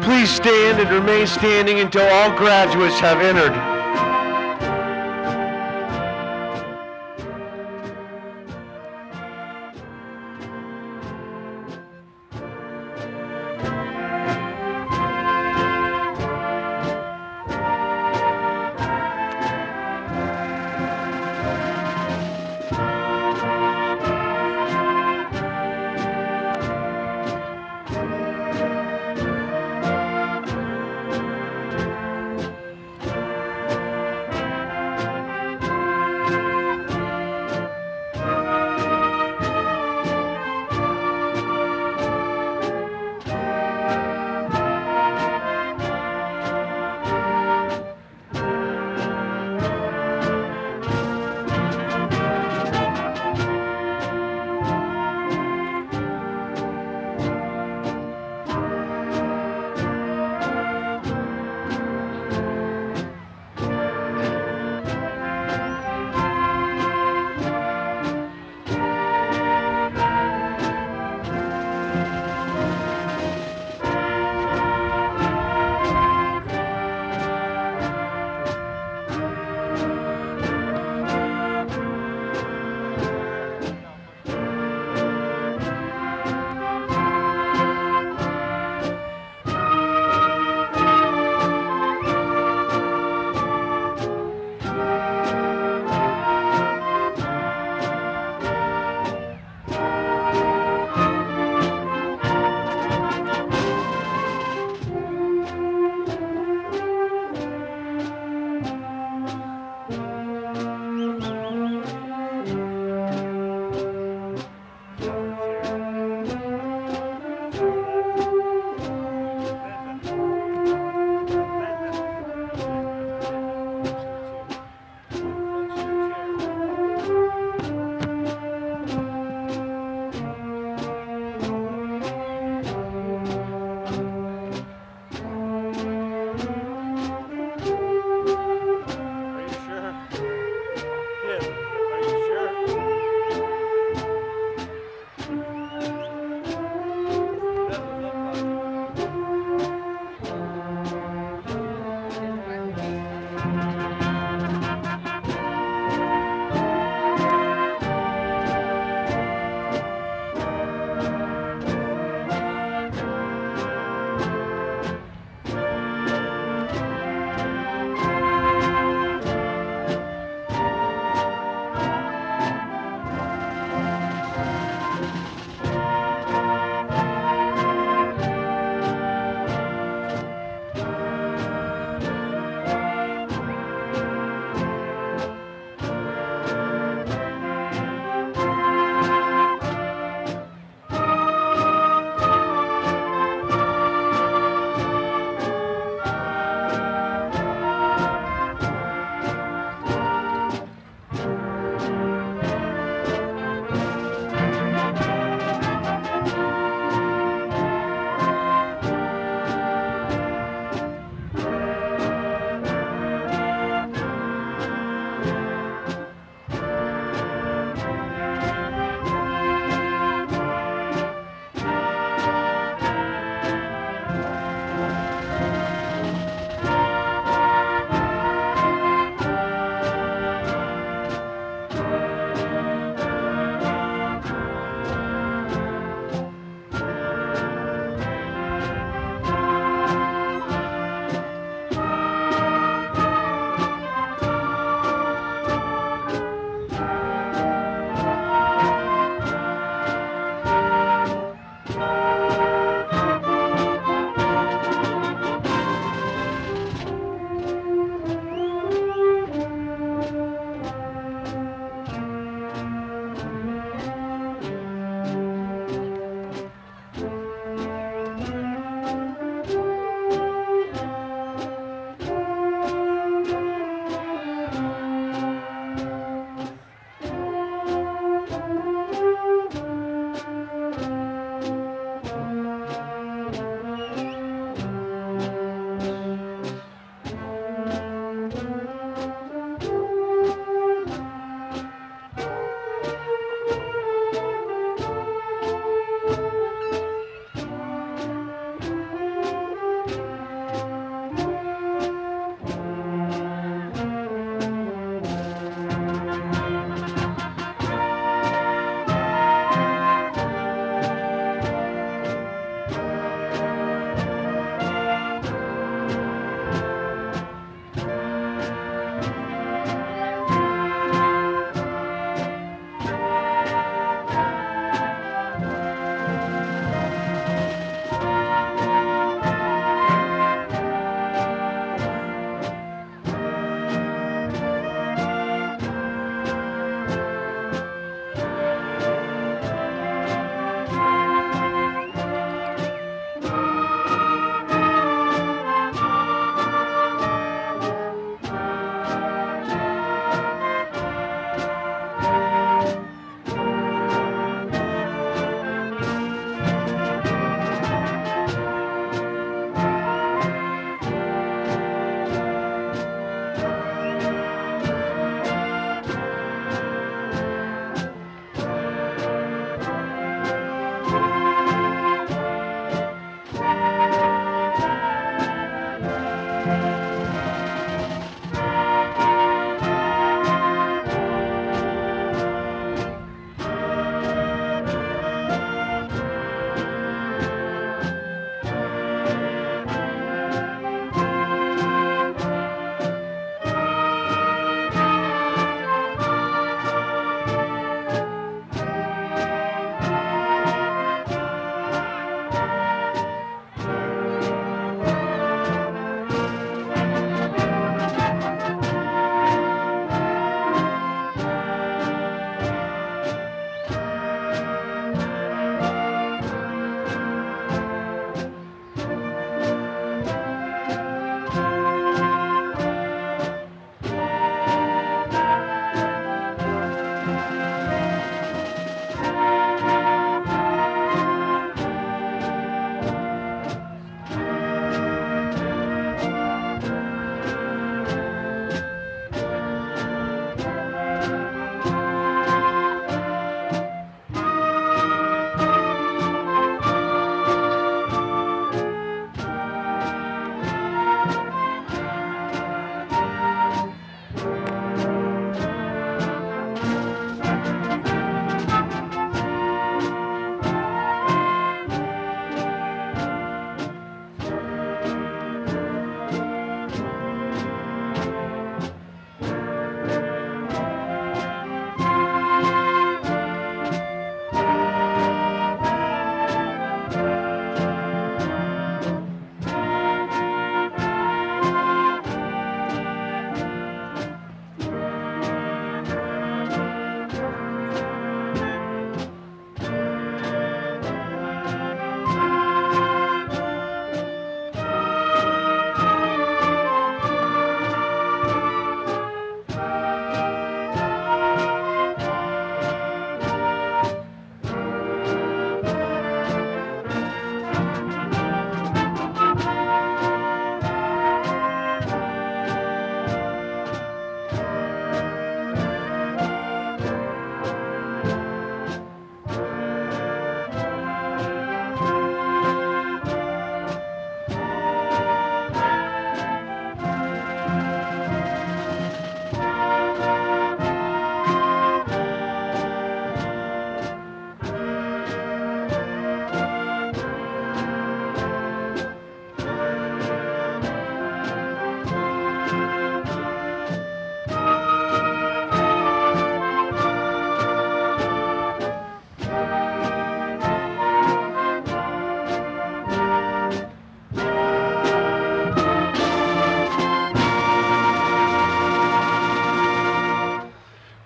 Please stand and remain standing until all graduates have entered.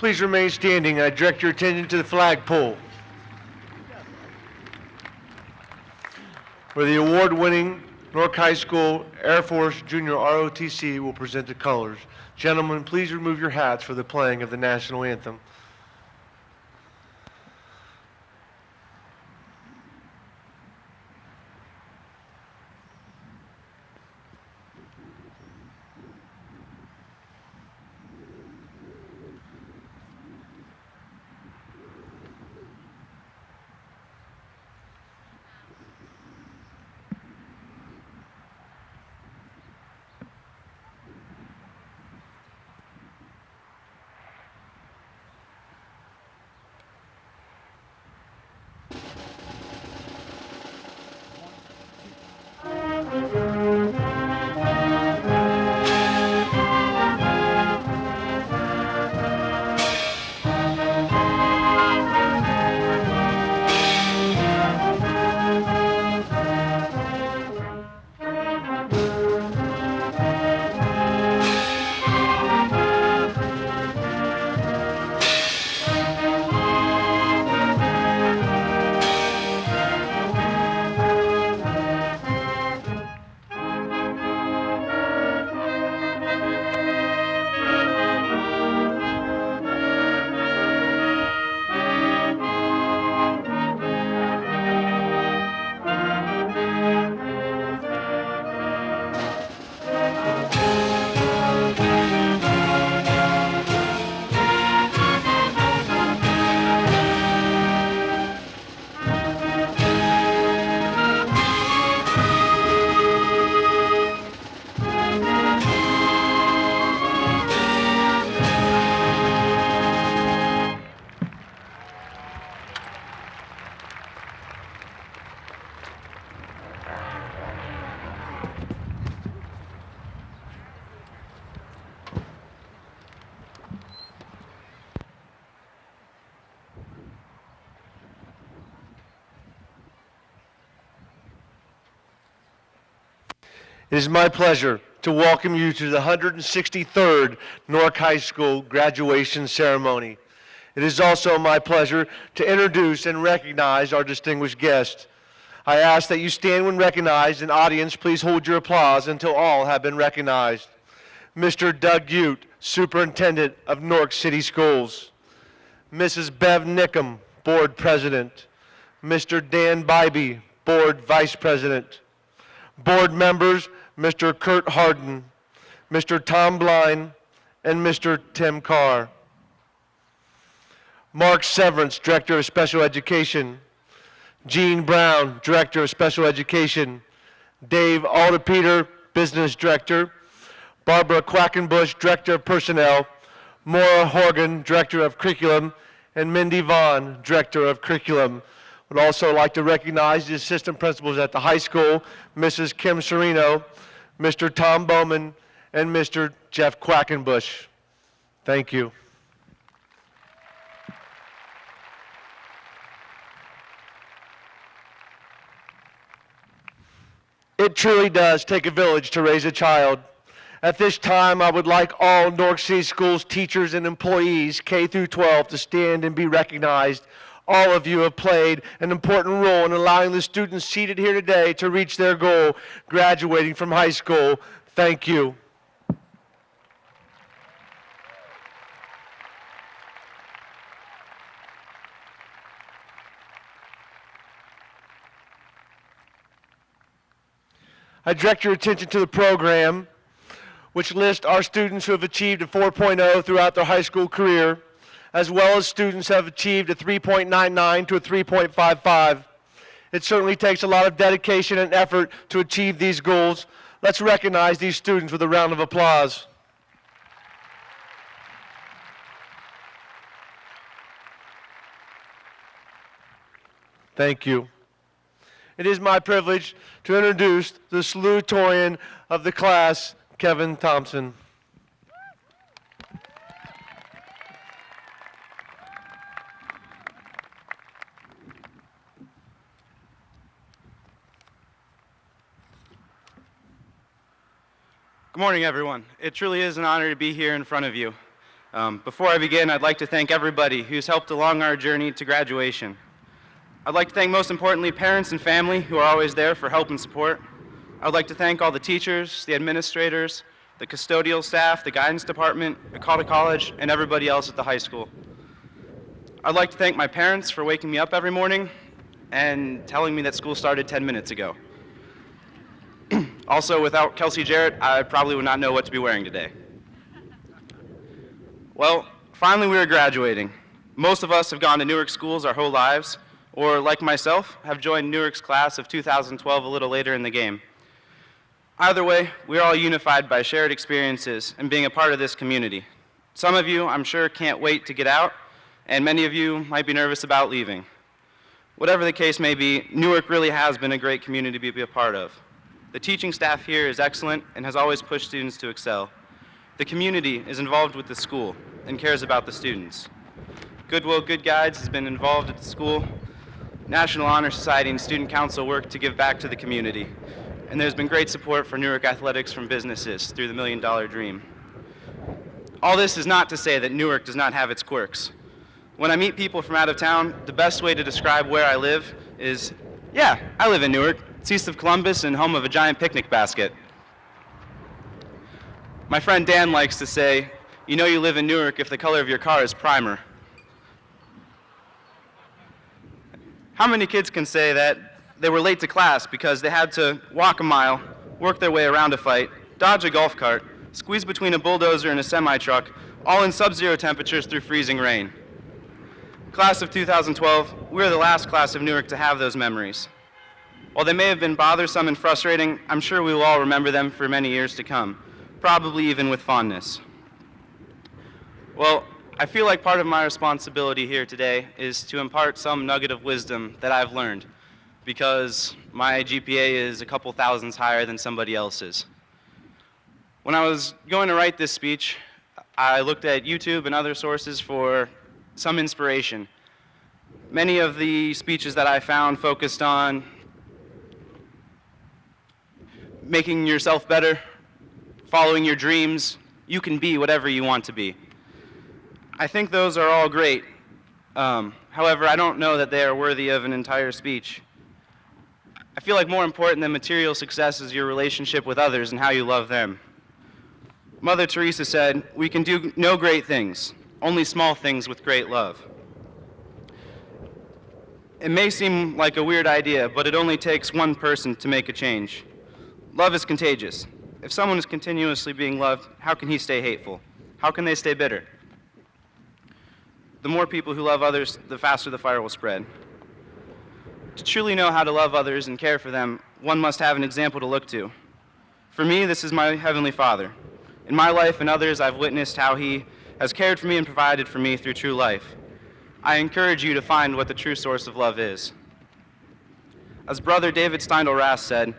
please remain standing. I direct your attention to the flagpole, where the award-winning Newark High School Air Force Junior ROTC will present the colors. Gentlemen, please remove your hats for the playing of the national anthem. It is my pleasure to welcome you to the 163rd Newark High School graduation ceremony. It is also my pleasure to introduce and recognize our distinguished guests. I ask that you stand when recognized, and audience, please hold your applause until all have been recognized. Mr. Doug Ute, Superintendent of Newark City Schools. Mrs. Bev Nickham, Board President. Mr. Dan Bybee, Board Vice President. Board members, Mr. Kurt Harden, Mr. Tom Blind, and Mr. Tim Carr. Mark Severance, Director of Special Education. Gene Brown, Director of Special Education. Dave Alderpeter, Business Director. Barbara Quackenbush, Director of Personnel. Maura Horgan, Director of Curriculum. And Mindy Vaughn, Director of Curriculum. Would also like to recognize the assistant principals at the high school, Mrs. Kim Serino, Mr. Tom Bowman, and Mr. Jeff Quackenbush. Thank you. It truly does take a village to raise a child. At this time, I would like all Newark City Schools teachers and employees, K through 12, to stand and be recognized. All of you have played an important role in allowing the students seated here today to reach their goal, graduating from high school. Thank you. I direct your attention to the program, which lists our students who have achieved a 4.0 throughout their high school career, as well as students who have achieved a 3.99 to a 3.55. It certainly takes a lot of dedication and effort to achieve these goals. Let's recognize these students with a round of applause. Thank you. It is my privilege to introduce the salutatorian of the class, Kevin Thompson. Good morning, everyone. It truly is an honor to be here in front of you. Before I begin, I'd like to thank everybody who's helped along our journey to graduation. I'd like to thank, most importantly, parents and family who are always there for help and support. I'd like to thank all the teachers, the administrators, the custodial staff, the guidance department, Akata College, and everybody else at the high school. I'd like to thank my parents for waking me up every morning and telling me that school started 10 minutes ago. Also, without Kelsey Jarrett, I probably would not know what to be wearing today. Well, finally we are graduating. Most of us have gone to Newark schools our whole lives, or like myself, have joined Newark's class of 2012 a little later in the game. Either way, we are all unified by shared experiences and being a part of this community. Some of you, I'm sure, can't wait to get out, and many of you might be nervous about leaving. Whatever the case may be, Newark really has been a great community to be a part of. The teaching staff here is excellent and has always pushed students to excel. The community is involved with the school and cares about the students. Goodwill Good Guides has been involved at the school. National Honor Society and Student Council work to give back to the community. And there's been great support for Newark athletics from businesses through the $1 Million Dream. All this is not to say that Newark does not have its quirks. When I meet people from out of town, the best way to describe where I live is, yeah, I live in Newark. It's east of Columbus and home of a giant picnic basket. My friend Dan likes to say, you know you live in Newark if the color of your car is primer. How many kids can say that they were late to class because they had to walk a mile, work their way around a fight, dodge a golf cart, squeeze between a bulldozer and a semi-truck, all in sub-zero temperatures through freezing rain? Class of 2012, we are the last class of Newark to have those memories. While they may have been bothersome and frustrating, I'm sure we will all remember them for many years to come, probably even with fondness. Well, I feel like part of my responsibility here today is to impart some nugget of wisdom that I've learned, because my GPA is a couple thousands higher than somebody else's. When I was going to write this speech, I looked at YouTube and other sources for some inspiration. Many of the speeches that I found focused on making yourself better, following your dreams. You can be whatever you want to be. I think those are all great. However, I don't know that they are worthy of an entire speech. I feel like more important than material success is your relationship with others and how you love them. Mother Teresa said, "We can do no great things, only small things with great love." It may seem like a weird idea, but it only takes one person to make a change. Love is contagious. If someone is continuously being loved, how can he stay hateful? How can they stay bitter? The more people who love others, the faster the fire will spread. To truly know how to love others and care for them, one must have an example to look to. For me, this is my Heavenly Father. In my life and others, I've witnessed how He has cared for me and provided for me through true life. I encourage you to find what the true source of love is. As Brother David Steindl-Rast said,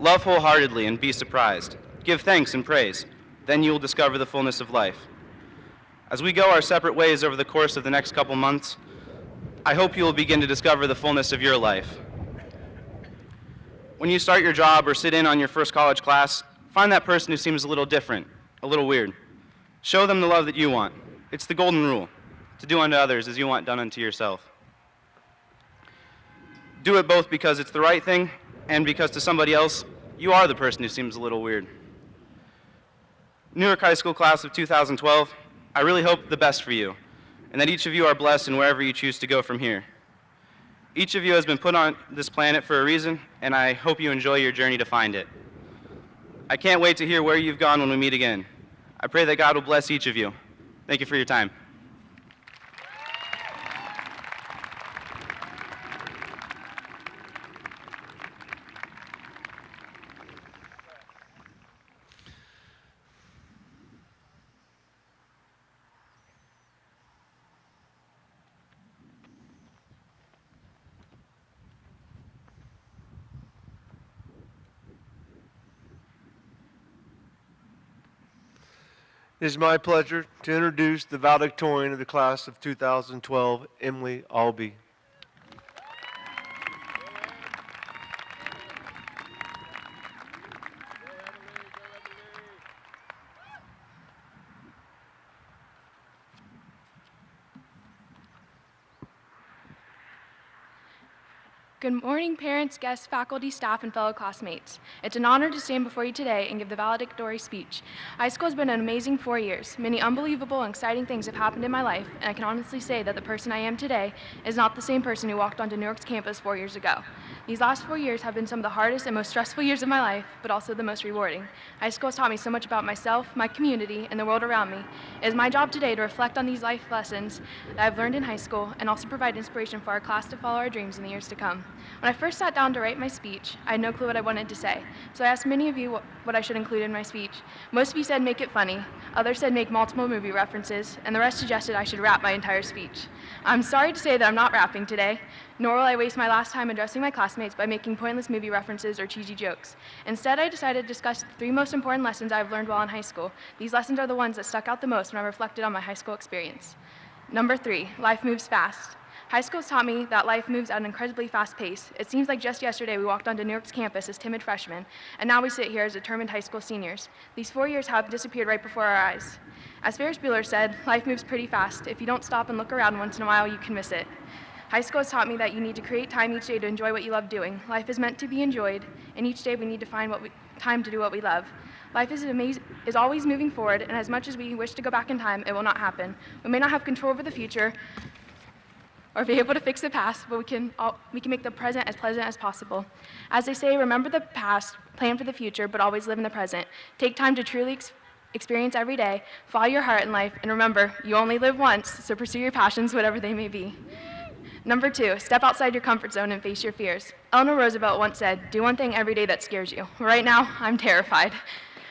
"Love wholeheartedly and be surprised. Give thanks and praise. Then you will discover the fullness of life." As we go our separate ways over the course of the next couple months, I hope you will begin to discover the fullness of your life. When you start your job or sit in on your first college class, find that person who seems a little different, a little weird. Show them the love that you want. It's the golden rule, to do unto others as you want done unto yourself. Do it both because it's the right thing and because to somebody else, you are the person who seems a little weird. Newark High School class of 2012, I really hope the best for you, and that each of you are blessed in wherever you choose to go from here. Each of you has been put on this planet for a reason, and I hope you enjoy your journey to find it. I can't wait to hear where you've gone when we meet again. I pray that God will bless each of you. Thank you for your time. It is my pleasure to introduce the valedictorian of the class of 2012, Emily Albee. Good morning, parents, guests, faculty, staff, and fellow classmates. It's an honor to stand before you today and give the valedictory speech. High school has been an amazing 4 years. Many unbelievable and exciting things have happened in my life, and I can honestly say that the person I am today is not the same person who walked onto Newark's campus 4 years ago. These last 4 years have been some of the hardest and most stressful years of my life, but also the most rewarding. High school has taught me so much about myself, my community, and the world around me. It is my job today to reflect on these life lessons that I've learned in high school and also provide inspiration for our class to follow our dreams in the years to come. When I first sat down to write my speech, I had no clue what I wanted to say. So I asked many of you what I should include in my speech. Most of you said make it funny, others said make multiple movie references, and the rest suggested I should rap my entire speech. I'm sorry to say that I'm not rapping today, nor will I waste my last time addressing my classmates by making pointless movie references or cheesy jokes. Instead, I decided to discuss the 3 most important lessons I've learned while in high school. These lessons are the ones that stuck out the most when I reflected on my high school experience. Number 3, life moves fast. High school has taught me that life moves at an incredibly fast pace. It seems like just yesterday we walked onto Newark's campus as timid freshmen, and now we sit here as determined high school seniors. These 4 years have disappeared right before our eyes. As Ferris Bueller said, life moves pretty fast. If you don't stop and look around once in a while, you can miss it. High school has taught me that you need to create time each day to enjoy what you love doing. Life is meant to be enjoyed, and each day we need to find time to do what we love. Life is always moving forward, and as much as we wish to go back in time, it will not happen. We may not have control over the future, or be able to fix the past, but we can make the present as pleasant as possible. As they say, remember the past, plan for the future, but always live in the present. Take time to truly experience every day, follow your heart in life, and remember, you only live once, so pursue your passions, whatever they may be. Number 2, step outside your comfort zone and face your fears. Eleanor Roosevelt once said, do one thing every day that scares you. Right now, I'm terrified.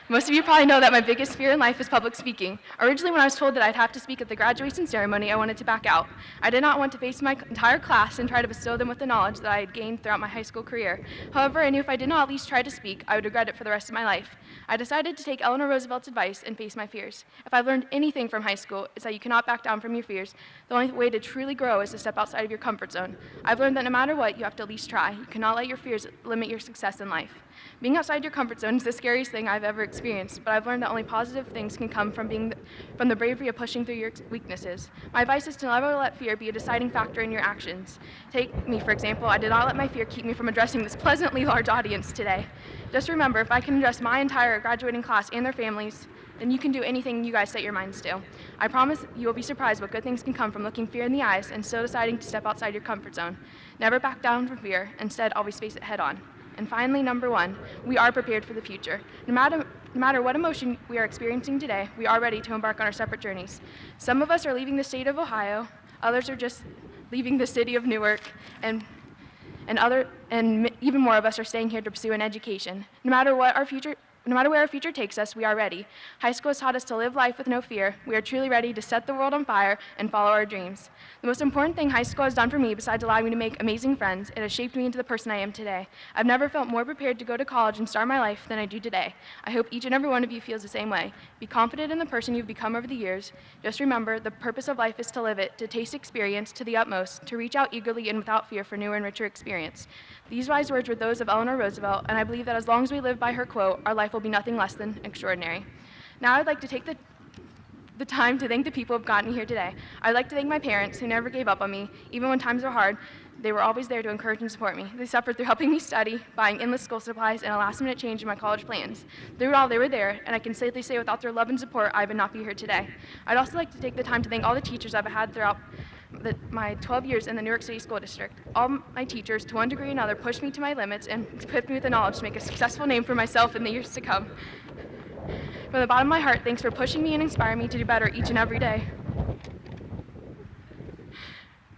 Most of you probably know that my biggest fear in life is public speaking. Originally, when I was told that I'd have to speak at the graduation ceremony, I wanted to back out. I did not want to face my entire class and try to bestow them with the knowledge that I had gained throughout my high school career. However, I knew if I did not at least try to speak, I would regret it for the rest of my life. I decided to take Eleanor Roosevelt's advice and face my fears. If I've learned anything from high school, it's that you cannot back down from your fears. The only way to truly grow is to step outside of your comfort zone. I've learned that no matter what, you have to at least try. You cannot let your fears limit your success in life. Being outside your comfort zone is the scariest thing I've ever experienced, but I've learned that only positive things can come from the bravery of pushing through your weaknesses. My advice is to never let fear be a deciding factor in your actions. Take me, for example. I did not let my fear keep me from addressing this pleasantly large audience today. Just remember, if I can address my entire graduating class and their families, then you can do anything you guys set your minds to. I promise you will be surprised what good things can come from looking fear in the eyes and still deciding to step outside your comfort zone. Never back down from fear. Instead, always face it head on. And finally, number 1, we are prepared for the future. No matter what emotion we are experiencing today, we are ready to embark on our separate journeys. Some of us are leaving the state of Ohio, others are just leaving the city of Newark, and even more of us are staying here to pursue an education. No matter where our future takes us, we are ready. High school has taught us to live life with no fear. We are truly ready to set the world on fire and follow our dreams. The most important thing high school has done for me, besides allowing me to make amazing friends, it has shaped me into the person I am today. I've never felt more prepared to go to college and start my life than I do today. I hope each and every one of you feels the same way. Be confident in the person you've become over the years. Just remember, the purpose of life is to live it, to taste experience to the utmost, to reach out eagerly and without fear for newer and richer experience. These wise words were those of Eleanor Roosevelt, and I believe that as long as we live by her quote, our life will be nothing less than extraordinary. Now I'd like to take the time to thank the people who have gotten me here today. I'd like to thank my parents who never gave up on me. Even when times were hard, they were always there to encourage and support me. They suffered through helping me study, buying endless school supplies, and a last-minute change in my college plans. Through it all, they were there, and I can safely say without their love and support, I would not be here today. I'd also like to take the time to thank all the teachers I've had throughout my 12 years in the New York City School District. All my teachers, to one degree or another, pushed me to my limits and equipped me with the knowledge to make a successful name for myself in the years to come. From the bottom of my heart, thanks for pushing me and inspiring me to do better each and every day.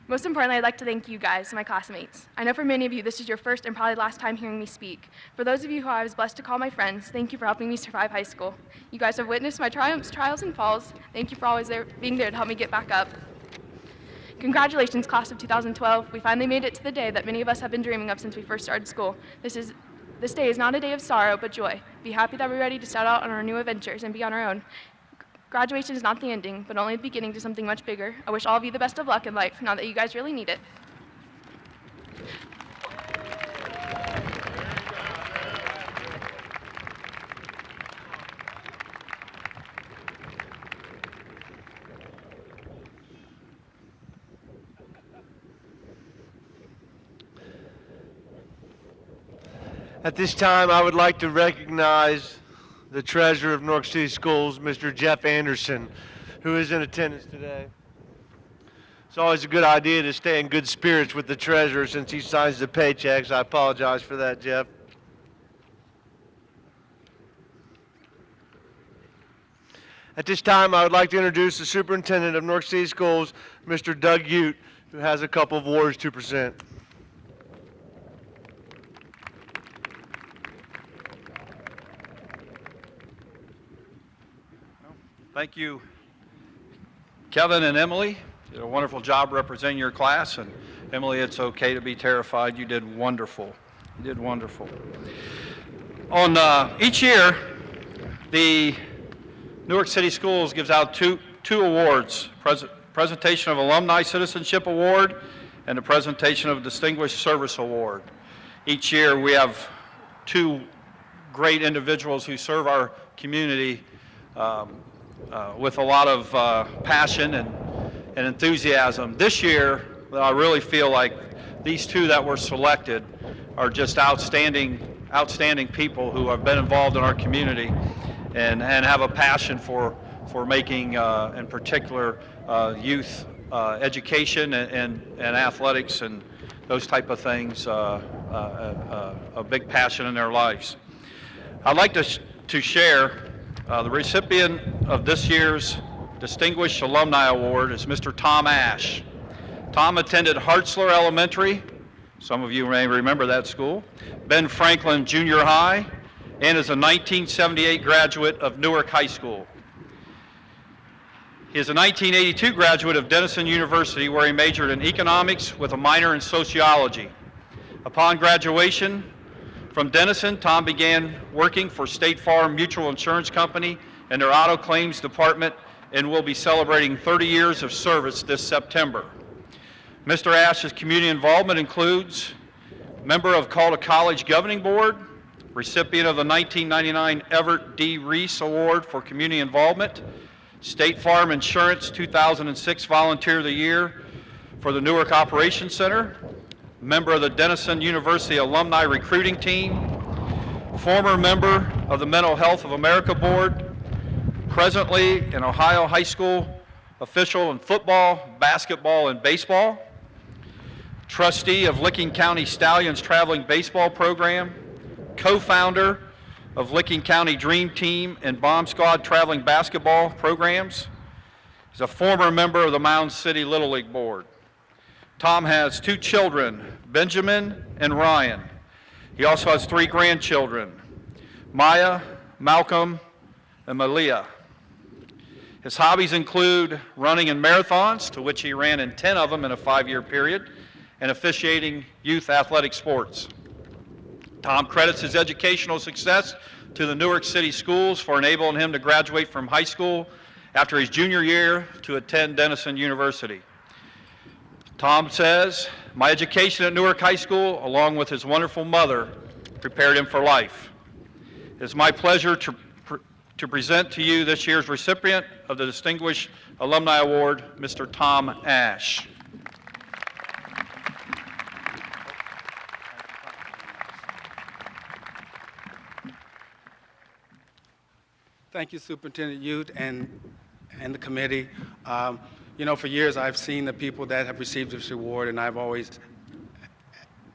Most importantly, I'd like to thank you guys, my classmates. I know for many of you, this is your first and probably last time hearing me speak. For those of you who I was blessed to call my friends, thank you for helping me survive high school. You guys have witnessed my triumphs, trials, and falls. Thank you for always being there to help me get back up. Congratulations, class of 2012. We finally made it to the day that many of us have been dreaming of since we first started school. This day is not a day of sorrow, but joy. Be happy that we're ready to set out on our new adventures and be on our own. Graduation is not the ending, but only the beginning to something much bigger. I wish all of you the best of luck in life, now that you guys really need it. At this time, I would like to recognize the treasurer of Newark City Schools, Mr. Jeff Anderson, who is in attendance today. It's always a good idea to stay in good spirits with the treasurer since he signs the paychecks. I apologize for that, Jeff. At this time, I would like to introduce the superintendent of Newark City Schools, Mr. Doug Ute, who has a couple of words to present. Thank you, Kevin and Emily. You did a wonderful job representing your class. And Emily, it's okay to be terrified. You did wonderful. You did wonderful. On each year, the Newark City Schools gives out two awards, presentation of Alumni Citizenship Award and the presentation of Distinguished Service Award. Each year we have two great individuals who serve our community with a lot of passion and enthusiasm. This year, I really feel like these two that were selected are just outstanding people who have been involved in our community and have a passion for making, in particular, youth education and athletics and those type of things a big passion in their lives. I'd like to share the recipient of this year's Distinguished Alumni Award is Mr. Tom Ash. Tom attended Hartzler Elementary, some of you may remember that school, Ben Franklin Junior High, and is a 1978 graduate of Newark High School. He is a 1982 graduate of Denison University, where he majored in economics with a minor in sociology. Upon graduation from Denison, Tom began working for State Farm Mutual Insurance Company in their auto claims department and will be celebrating 30 years of service this September. Mr. Ash's community involvement includes member of Call to College Governing Board, recipient of the 1999 Everett D. Reese Award for Community Involvement, State Farm Insurance 2006 Volunteer of the Year for the Newark Operations Center, member of the Denison University Alumni Recruiting Team, former member of the Mental Health of America Board, presently an Ohio high school official in football, basketball, and baseball, trustee of Licking County Stallions Traveling Baseball Program, co-founder of Licking County Dream Team and Bomb Squad Traveling Basketball Programs. He's a former member of the Mound City Little League Board. Tom has two children, Benjamin and Ryan. He also has three grandchildren, Maya, Malcolm, and Malia. His hobbies include running in marathons, to which he ran in 10 of them in a 5-year period, and officiating youth athletic sports. Tom credits his educational success to the Newark City Schools for enabling him to graduate from high school after his junior year to attend Denison University. Tom says, "My education at Newark High School, along with his wonderful mother, prepared him for life." It is my pleasure to present to you this year's recipient of the Distinguished Alumni Award, Mr. Tom Ash. Thank you, Superintendent Ute and the committee. You know, for years I've seen the people that have received this award, and I've always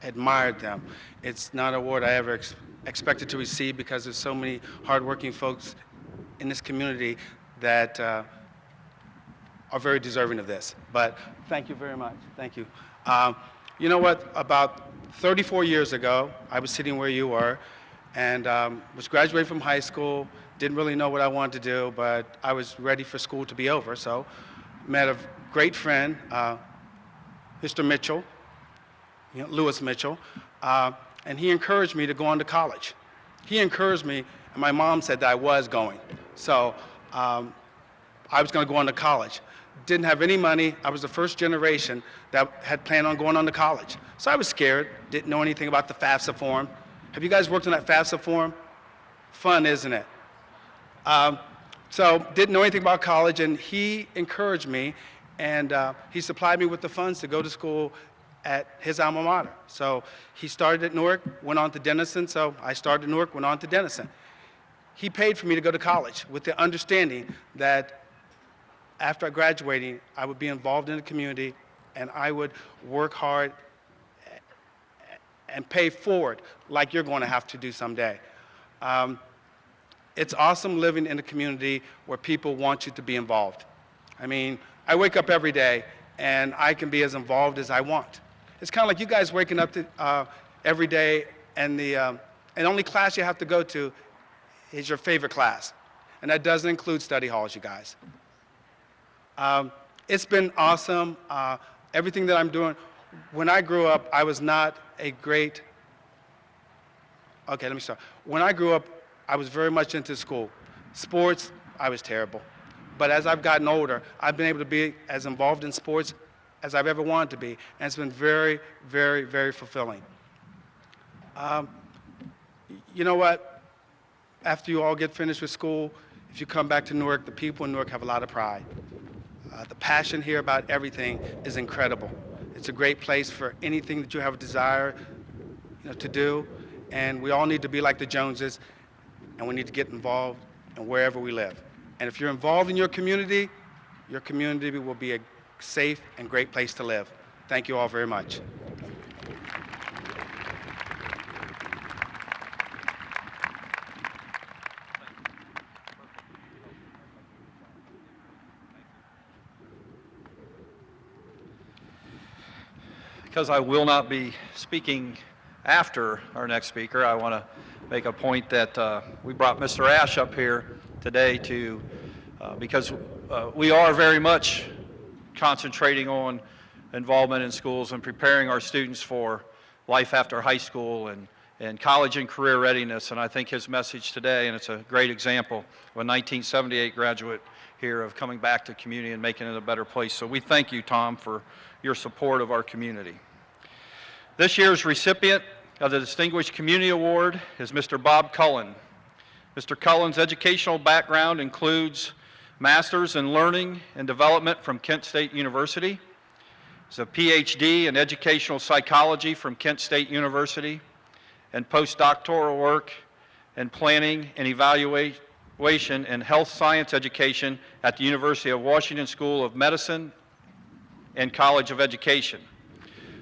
admired them. It's not an award I ever expected to receive because there's so many hardworking folks in this community that are very deserving of this. But thank you very much. Thank you. You know what? About 34 years ago, I was sitting where you were, and was graduating from high school. Didn't really know what I wanted to do, but I was ready for school to be over. So met a great friend, Mr. Mitchell, Lewis Mitchell, and he encouraged me to go on to college. He encouraged me, and my mom said that I was going. So I was going to go on to college. Didn't have any money. I was the first generation that had planned on going on to college. So I was scared, didn't know anything about the FAFSA form. Have you guys worked on that FAFSA form? Fun, isn't it? So didn't know anything about college, and he encouraged me, and he supplied me with the funds to go to school at his alma mater. So he started at Newark, went on to Denison, so I started at Newark, went on to Denison. He paid for me to go to college with the understanding that after graduating, I would be involved in the community and I would work hard and pay forward like you're going to have to do someday. It's awesome living in a community where people want you to be involved. I mean, I wake up every day and I can be as involved as I want. It's kind of like you guys waking up every day and the only class you have to go to is your favorite class. And that doesn't include study halls, you guys. It's been awesome. Everything that I'm doing. When I grew up, I was not a great, okay, let me start. When I grew up, I was very much into school. Sports, I was terrible. But as I've gotten older, I've been able to be as involved in sports as I've ever wanted to be. And it's been very, very, very fulfilling. You know what? After you all get finished with school, if you come back to Newark, the people in Newark have a lot of pride. The passion here about everything is incredible. It's a great place for anything that you have a desire, to do. And we all need to be like the Joneses, and we need to get involved in wherever we live. And if you're involved in your community will be a safe and great place to live. Thank you all very much. Because I will not be speaking after our next speaker, I want to make a point that we brought Mr. Ash up here today because we are very much concentrating on involvement in schools and preparing our students for life after high school and college and career readiness. And I think his message today, and it's a great example of a 1978 graduate here of coming back to community and making it a better place. So we thank you, Tom, for your support of our community. This year's recipient of the Distinguished Community Award is Mr. Bob Cullen. Mr. Cullen's educational background includes Master's in Learning and Development from Kent State University. He's a PhD in Educational Psychology from Kent State University and postdoctoral work in Planning and Evaluation in Health Science Education at the University of Washington School of Medicine and College of Education.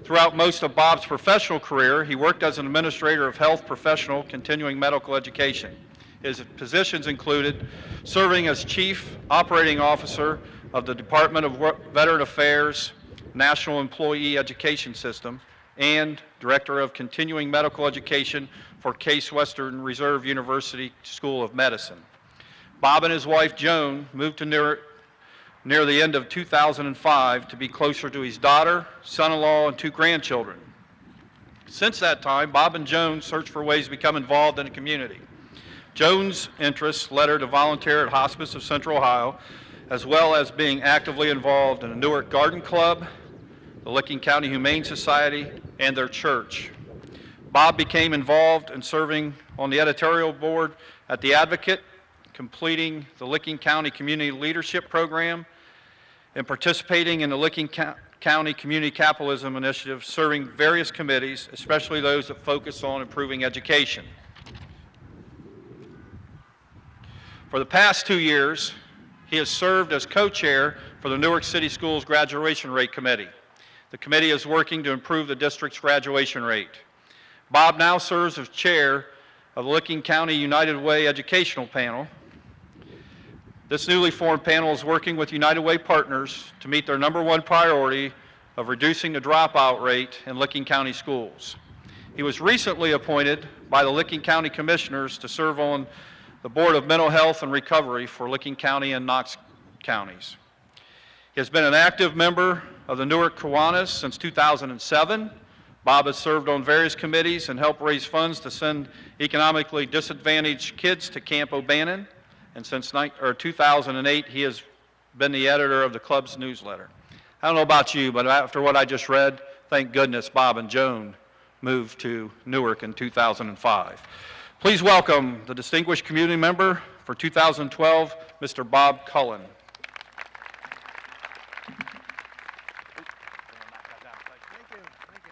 Throughout most of Bob's professional career, he worked as an administrator of health professional continuing medical education. His positions included serving as Chief Operating Officer of the Department of Veteran Affairs National Employee Education System and Director of Continuing Medical Education for Case Western Reserve University School of Medicine. Bob and his wife Joan moved to near the end of 2005 to be closer to his daughter, son-in-law, and 2 grandchildren. Since that time, Bob and Joan searched for ways to become involved in the community. Joan's interests led her to volunteer at Hospice of Central Ohio, as well as being actively involved in the Newark Garden Club, the Licking County Humane Society, and their church. Bob became involved in serving on the editorial board at The Advocate, completing the Licking County Community Leadership Program, and participating in the Licking County Community Capitalism Initiative, serving various committees, especially those that focus on improving education. For the past 2 years, he has served as co-chair for the Newark City Schools Graduation Rate Committee. The committee is working to improve the district's graduation rate. Bob now serves as chair of the Licking County United Way Educational Panel. This newly formed panel is working with United Way partners to meet their #1 priority of reducing the dropout rate in Licking County schools. He was recently appointed by the Licking County Commissioners to serve on the Board of Mental Health and Recovery for Licking County and Knox counties. He has been an active member of the Newark Kiwanis since 2007. Bob has served on various committees and helped raise funds to send economically disadvantaged kids to Camp O'Bannon. And since 2008, he has been the editor of the club's newsletter. I don't know about you, but after what I just read, thank goodness Bob and Joan moved to Newark in 2005. Please welcome the distinguished community member for 2012, Mr. Bob Cullen. Thank you.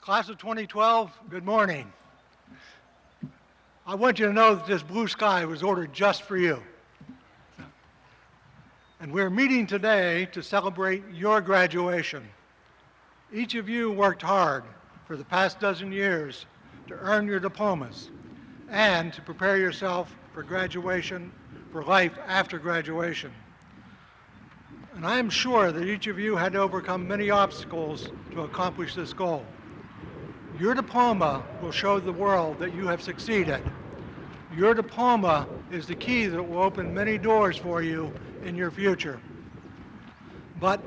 Class of 2012, good morning. I want you to know that this blue sky was ordered just for you. And we're meeting today to celebrate your graduation. Each of you worked hard for the past dozen years to earn your diplomas and to prepare yourself for graduation, for life after graduation. And I am sure that each of you had to overcome many obstacles to accomplish this goal. Your diploma will show the world that you have succeeded. Your diploma is the key that will open many doors for you in your future. But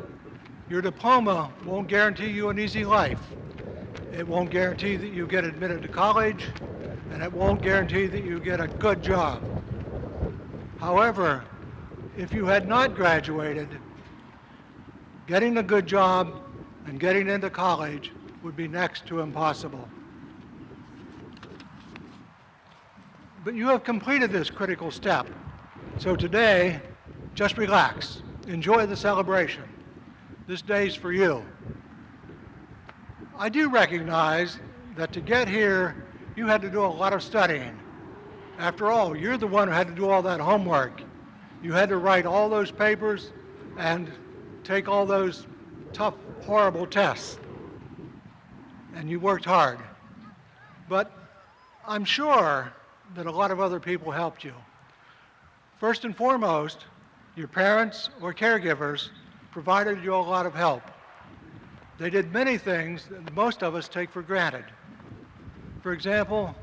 your diploma won't guarantee you an easy life. It won't guarantee that you get admitted to college, and it won't guarantee that you get a good job. However, if you had not graduated, getting a good job and getting into college would be next to impossible. But you have completed this critical step. So today, just relax. Enjoy the celebration. This day's for you. I do recognize that to get here, you had to do a lot of studying. After all, you're the one who had to do all that homework. You had to write all those papers and take all those tough, horrible tests. And you worked hard. But I'm sure that a lot of other people helped you. First and foremost, your parents or caregivers provided you a lot of help. They did many things that most of us take for granted. For example,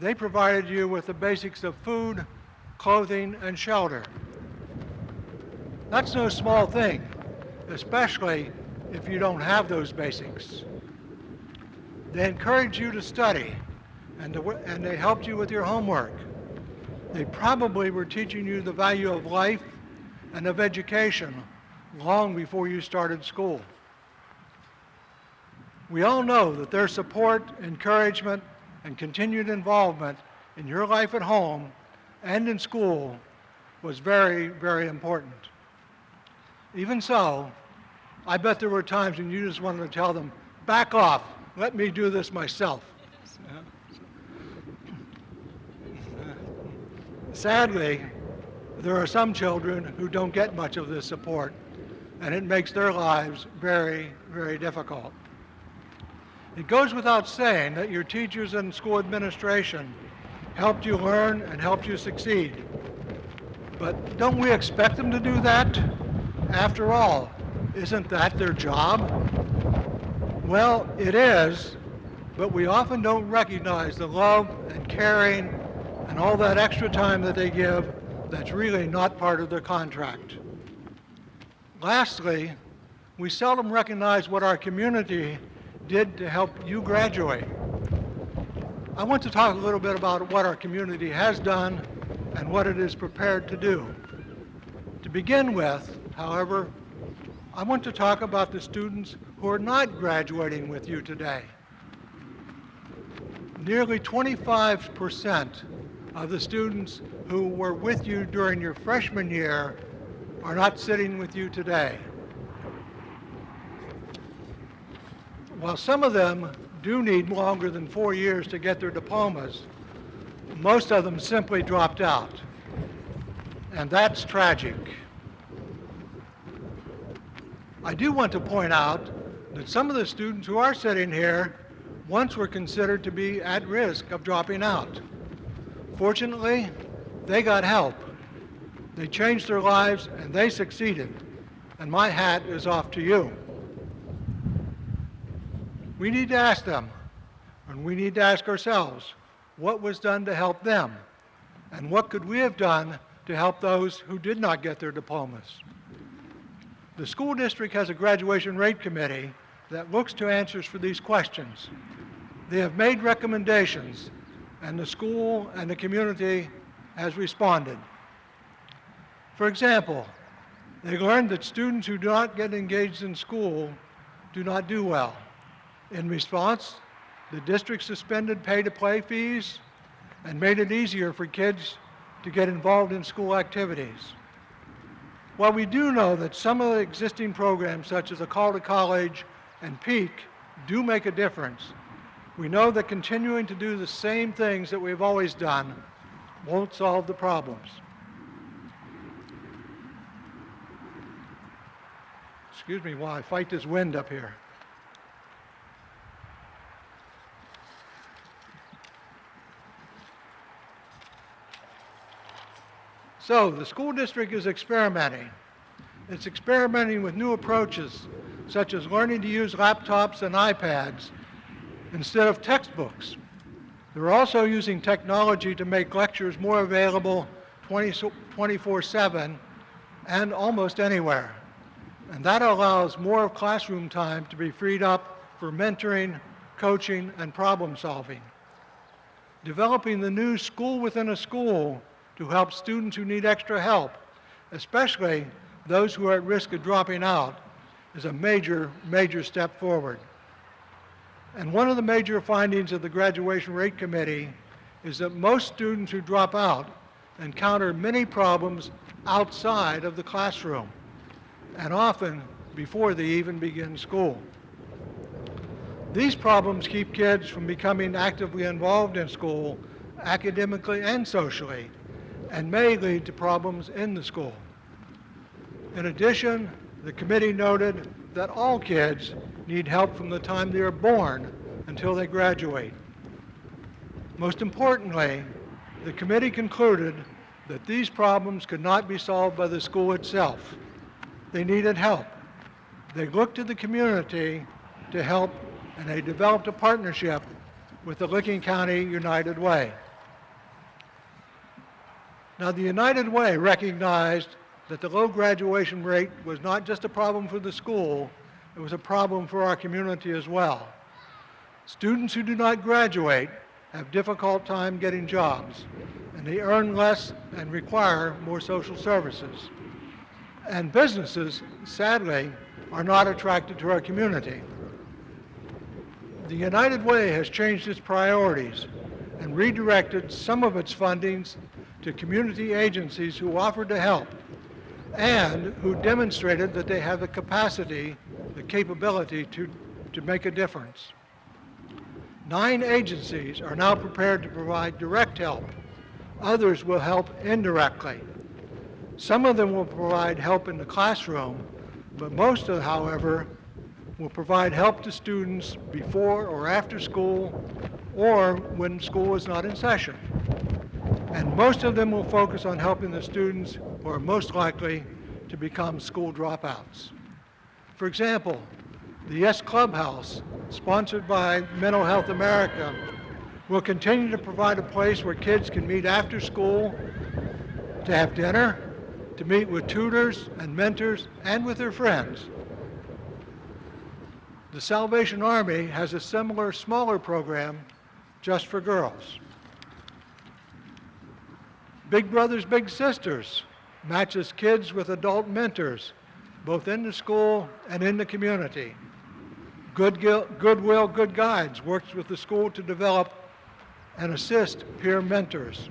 they provided you with the basics of food, clothing, and shelter. That's no small thing, especially if you don't have those basics. They encouraged you to study, and they helped you with your homework. They probably were teaching you the value of life and of education long before you started school. We all know that their support, encouragement, and continued involvement in your life at home and in school was very, very important. Even so, I bet there were times when you just wanted to tell them, back off, let me do this myself. Sadly, there are some children who don't get much of this support, and it makes their lives very, very difficult. It goes without saying that your teachers and school administration helped you learn and helped you succeed. But don't we expect them to do that? After all, isn't that their job? Well, it is, but we often don't recognize the love and caring and all that extra time that they give that's really not part of their contract. Lastly, we seldom recognize what our community did to help you graduate. I want to talk a little bit about what our community has done and what it is prepared to do. To begin with, however, I want to talk about the students who are not graduating with you today. Nearly 25% of the students who were with you during your freshman year are not sitting with you today. While some of them do need longer than 4 years to get their diplomas, most of them simply dropped out. And that's tragic. I do want to point out that some of the students who are sitting here once were considered to be at risk of dropping out. Fortunately, they got help. They changed their lives and they succeeded. And my hat is off to you. We need to ask them, and we need to ask ourselves, what was done to help them? And what could we have done to help those who did not get their diplomas? The school district has a graduation rate committee that looks to answers for these questions. They have made recommendations, and the school and the community has responded. For example, they learned that students who do not get engaged in school do not do well. In response, the district suspended pay-to-play fees and made it easier for kids to get involved in school activities. While we do know that some of the existing programs, such as a Call to College and PEAK, do make a difference. We know that continuing to do the same things that we've always done won't solve the problems. Excuse me while I fight this wind up here. So the school district is experimenting. It's experimenting with new approaches, such as learning to use laptops and iPads instead of textbooks. They're also using technology to make lectures more available 24/7 and almost anywhere. And that allows more of classroom time to be freed up for mentoring, coaching, and problem solving. Developing the new school within a school to help students who need extra help, especially those who are at risk of dropping out, is a major, major step forward. And one of the major findings of the Graduation Rate Committee is that most students who drop out encounter many problems outside of the classroom, and often before they even begin school. These problems keep kids from becoming actively involved in school, academically and socially, and may lead to problems in the school. In addition, the committee noted that all kids need help from the time they are born until they graduate. Most importantly, the committee concluded that these problems could not be solved by the school itself. They needed help. They looked to the community to help, and they developed a partnership with the Licking County United Way. Now, the United Way recognized that the low graduation rate was not just a problem for the school, it was a problem for our community as well. Students who do not graduate have difficult time getting jobs, and they earn less and require more social services. And businesses, sadly, are not attracted to our community. The United Way has changed its priorities and redirected some of its fundings to community agencies who offered to help and who demonstrated that they have the capacity, the capability to make a difference. 9 agencies are now prepared to provide direct help. Others will help indirectly. Some of them will provide help in the classroom, but most of them, however, will provide help to students before or after school or when school is not in session. And most of them will focus on helping the students who are most likely to become school dropouts. For example, the Yes Clubhouse, sponsored by Mental Health America, will continue to provide a place where kids can meet after school, to have dinner, to meet with tutors and mentors, and with their friends. The Salvation Army has a similar, smaller program just for girls. Big Brothers Big Sisters matches kids with adult mentors, both in the school and in the community. Goodwill Good Guides works with the school to develop and assist peer mentors.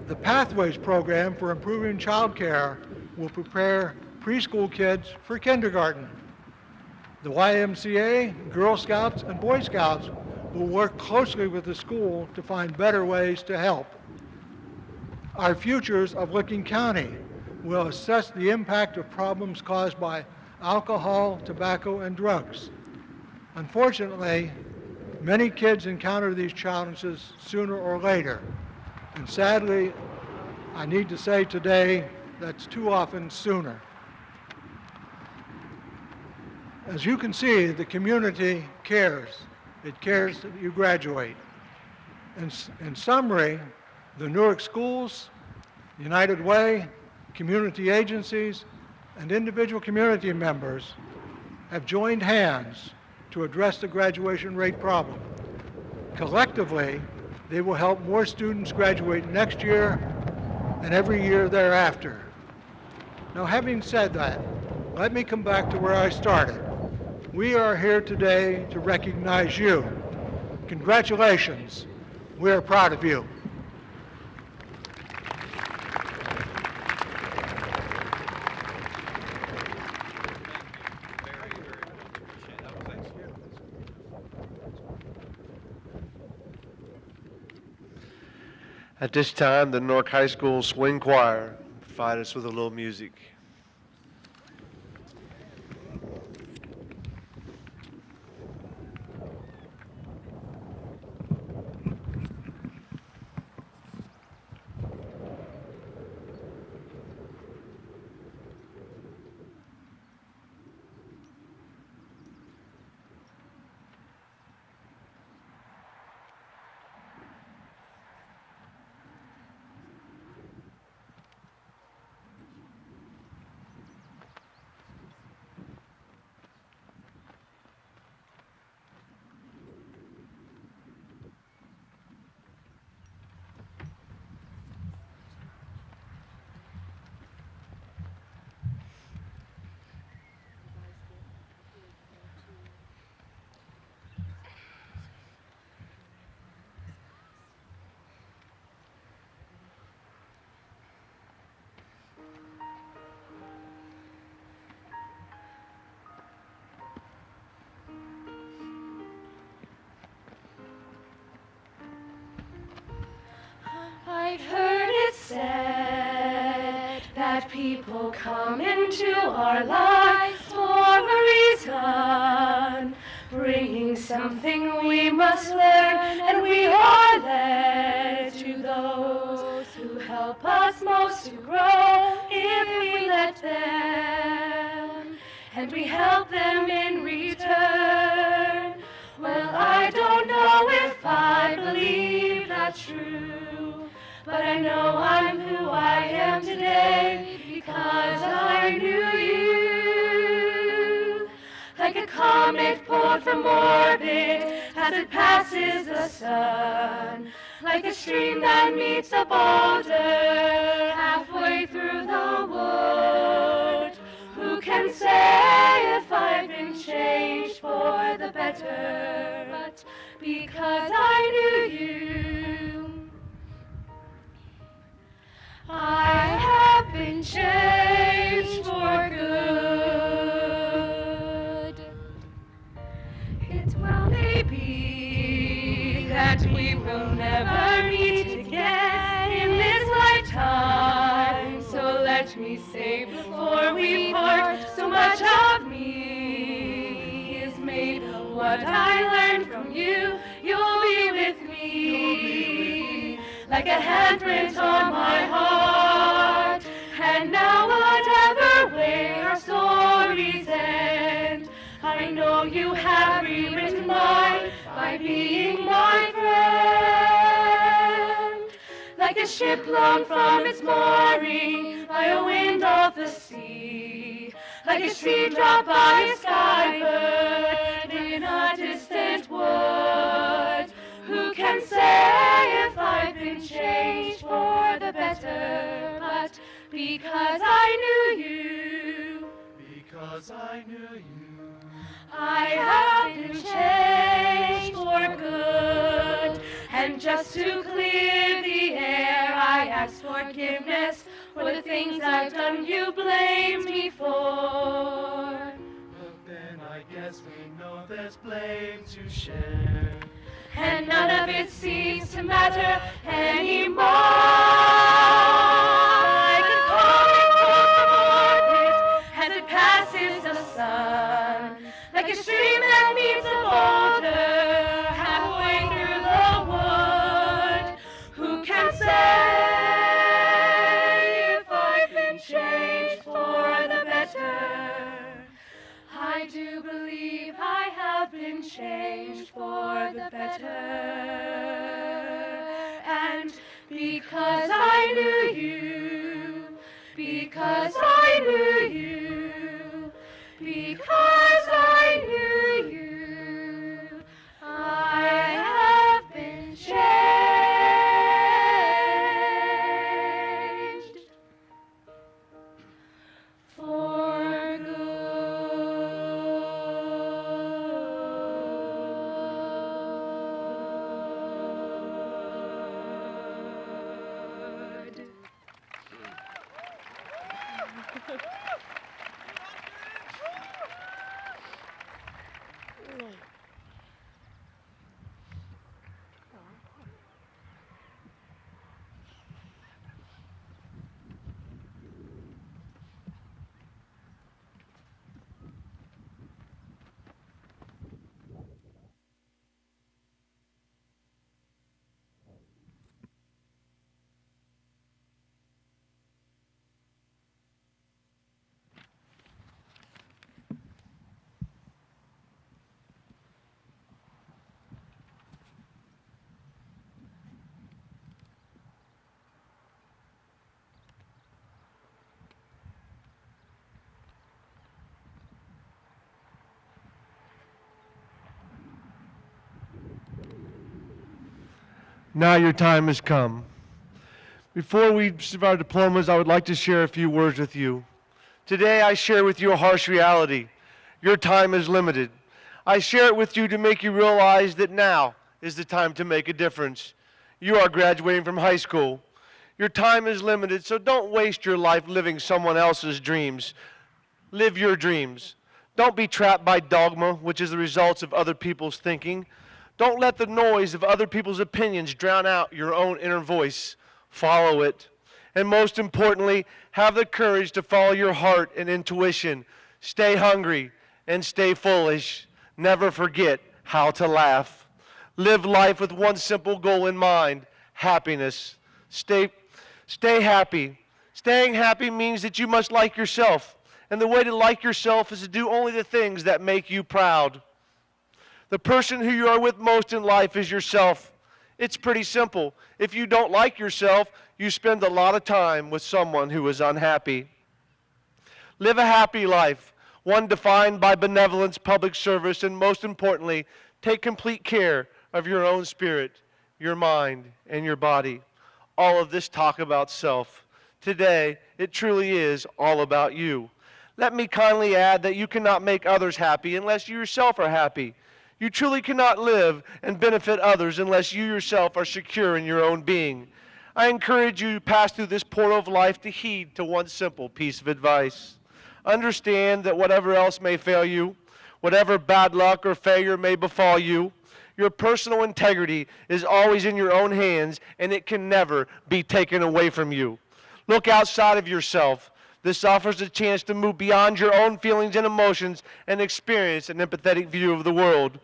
The Pathways program for improving child care will prepare preschool kids for kindergarten. The YMCA, Girl Scouts, and Boy Scouts will work closely with the school to find better ways to help. Our Futures of Licking County will assess the impact of problems caused by alcohol, tobacco, and drugs. Unfortunately, many kids encounter these challenges sooner or later. And sadly, I need to say today, that's too often sooner. As you can see, the community cares. It cares that you graduate. In summary, the Newark schools, United Way, community agencies, and individual community members have joined hands to address the graduation rate problem. Collectively, they will help more students graduate next year and every year thereafter. Now, having said that, let me come back to where I started. We are here today to recognize you. Congratulations. We are proud of you. At this time, the Newark High School Swing Choir provide us with a little music. I've heard it said that people come into our lives for a reason, bringing something we must learn, and we are led to those who help us most to grow if we let them, and we help them in return. Well, I don't know if I believe that's true, but I know I'm who I am today because I knew you. Like a comet pulled from orbit as it passes the sun, like a stream that meets a boulder halfway through the wood. Who can say if I've been changed for the better? But because I knew you, I have been changed for good. It well may be that we will never meet again in this lifetime. So let me say before we part, so much of me is made of what I learned from you. You'll be with me like a handprint on my heart. And now whatever way our stories end, I know you have rewritten mine by being my friend. Like a ship blown from its mooring by a wind off the sea, like a seed dropped by a skybird in a distant wood. Who can say if I've been changed for the better? But because I knew you, Because I knew you. I have been changed for good. And just to clear the air, I ask forgiveness for the things I've done you blamed me for. But then I guess we know there's blame to share. And none of it seems to matter anymore. Like a comet pulled from orbit as it passes the sun, like a stream that meets a boulder halfway through the wood. Who can say if I've been changed for the better? I do believe I have been changed for the better. And because I knew you, because I knew you, because I knew you, I have been changed for good. Now your time has come. Before we receive our diplomas, I would like to share a few words with you. Today I share with you a harsh reality. Your time is limited. I share it with you to make you realize that now is the time to make a difference. You are graduating from high school. Your time is limited, so don't waste your life living someone else's dreams. Live your dreams. Don't be trapped by dogma, which is the results of other people's thinking. Don't let the noise of other people's opinions drown out your own inner voice. Follow it. And most importantly, have the courage to follow your heart and intuition. Stay hungry and stay foolish. Never forget how to laugh. Live life with one simple goal in mind: happiness. Stay happy. Staying happy means that you must like yourself. And the way to like yourself is to do only the things that make you proud. The person who you are with most in life is yourself. It's pretty simple. If you don't like yourself, you spend a lot of time with someone who is unhappy. Live a happy life, one defined by benevolence, public service, and most importantly, take complete care of your own spirit, your mind, and your body. All of this talk about self. Today, it truly is all about you. Let me kindly add that you cannot make others happy unless you yourself are happy. You truly cannot live and benefit others unless you yourself are secure in your own being. I encourage you to pass through this portal of life to heed to one simple piece of advice. Understand that whatever else may fail you, whatever bad luck or failure may befall you, your personal integrity is always in your own hands, and it can never be taken away from you. Look outside of yourself. This offers a chance to move beyond your own feelings and emotions and experience an empathetic view of the world.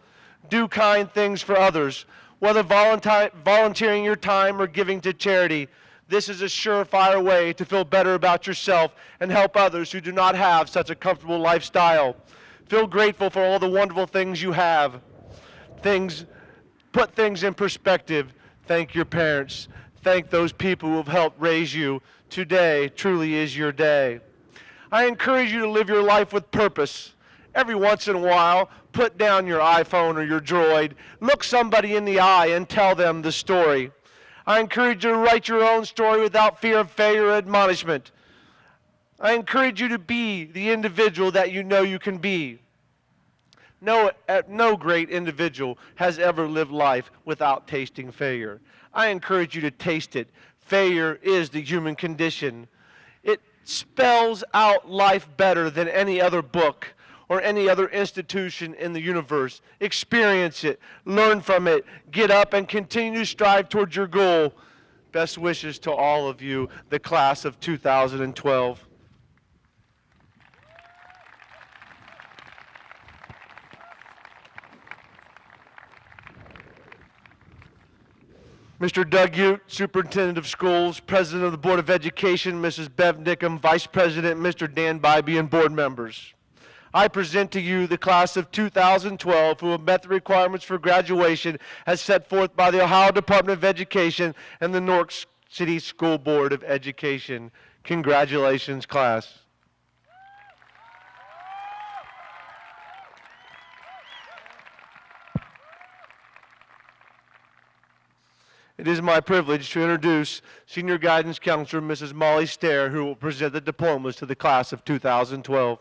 Do kind things for others, whether volunteering your time or giving to charity. This is a surefire way to feel better about yourself and help others who do not have such a comfortable lifestyle. Feel grateful for all the wonderful things you have. Put things in perspective. Thank your parents. Thank those people who have helped raise you. Today truly is your day. I encourage you to live your life with purpose. Every once in a while, put down your iPhone or your Droid, look somebody in the eye and tell them the story. I encourage you to write your own story without fear of failure or admonishment. I encourage you to be the individual that you know you can be. No great individual has ever lived life without tasting failure. I encourage you to taste it. Failure is the human condition. It spells out life better than any other book or any other institution in the universe. Experience it, learn from it, get up and continue to strive towards your goal. Best wishes to all of you, the class of 2012. Mr. Doug Ute, Superintendent of Schools, President of the Board of Education, Mrs. Bev Nickham, Vice President, Mr. Dan Bybee, and board members. I present to you the class of 2012 who have met the requirements for graduation as set forth by the Ohio Department of Education and the Newark City School Board of Education. Congratulations, class. It is my privilege to introduce Senior Guidance Counselor Mrs. Molly Stair, who will present the diplomas to the class of 2012.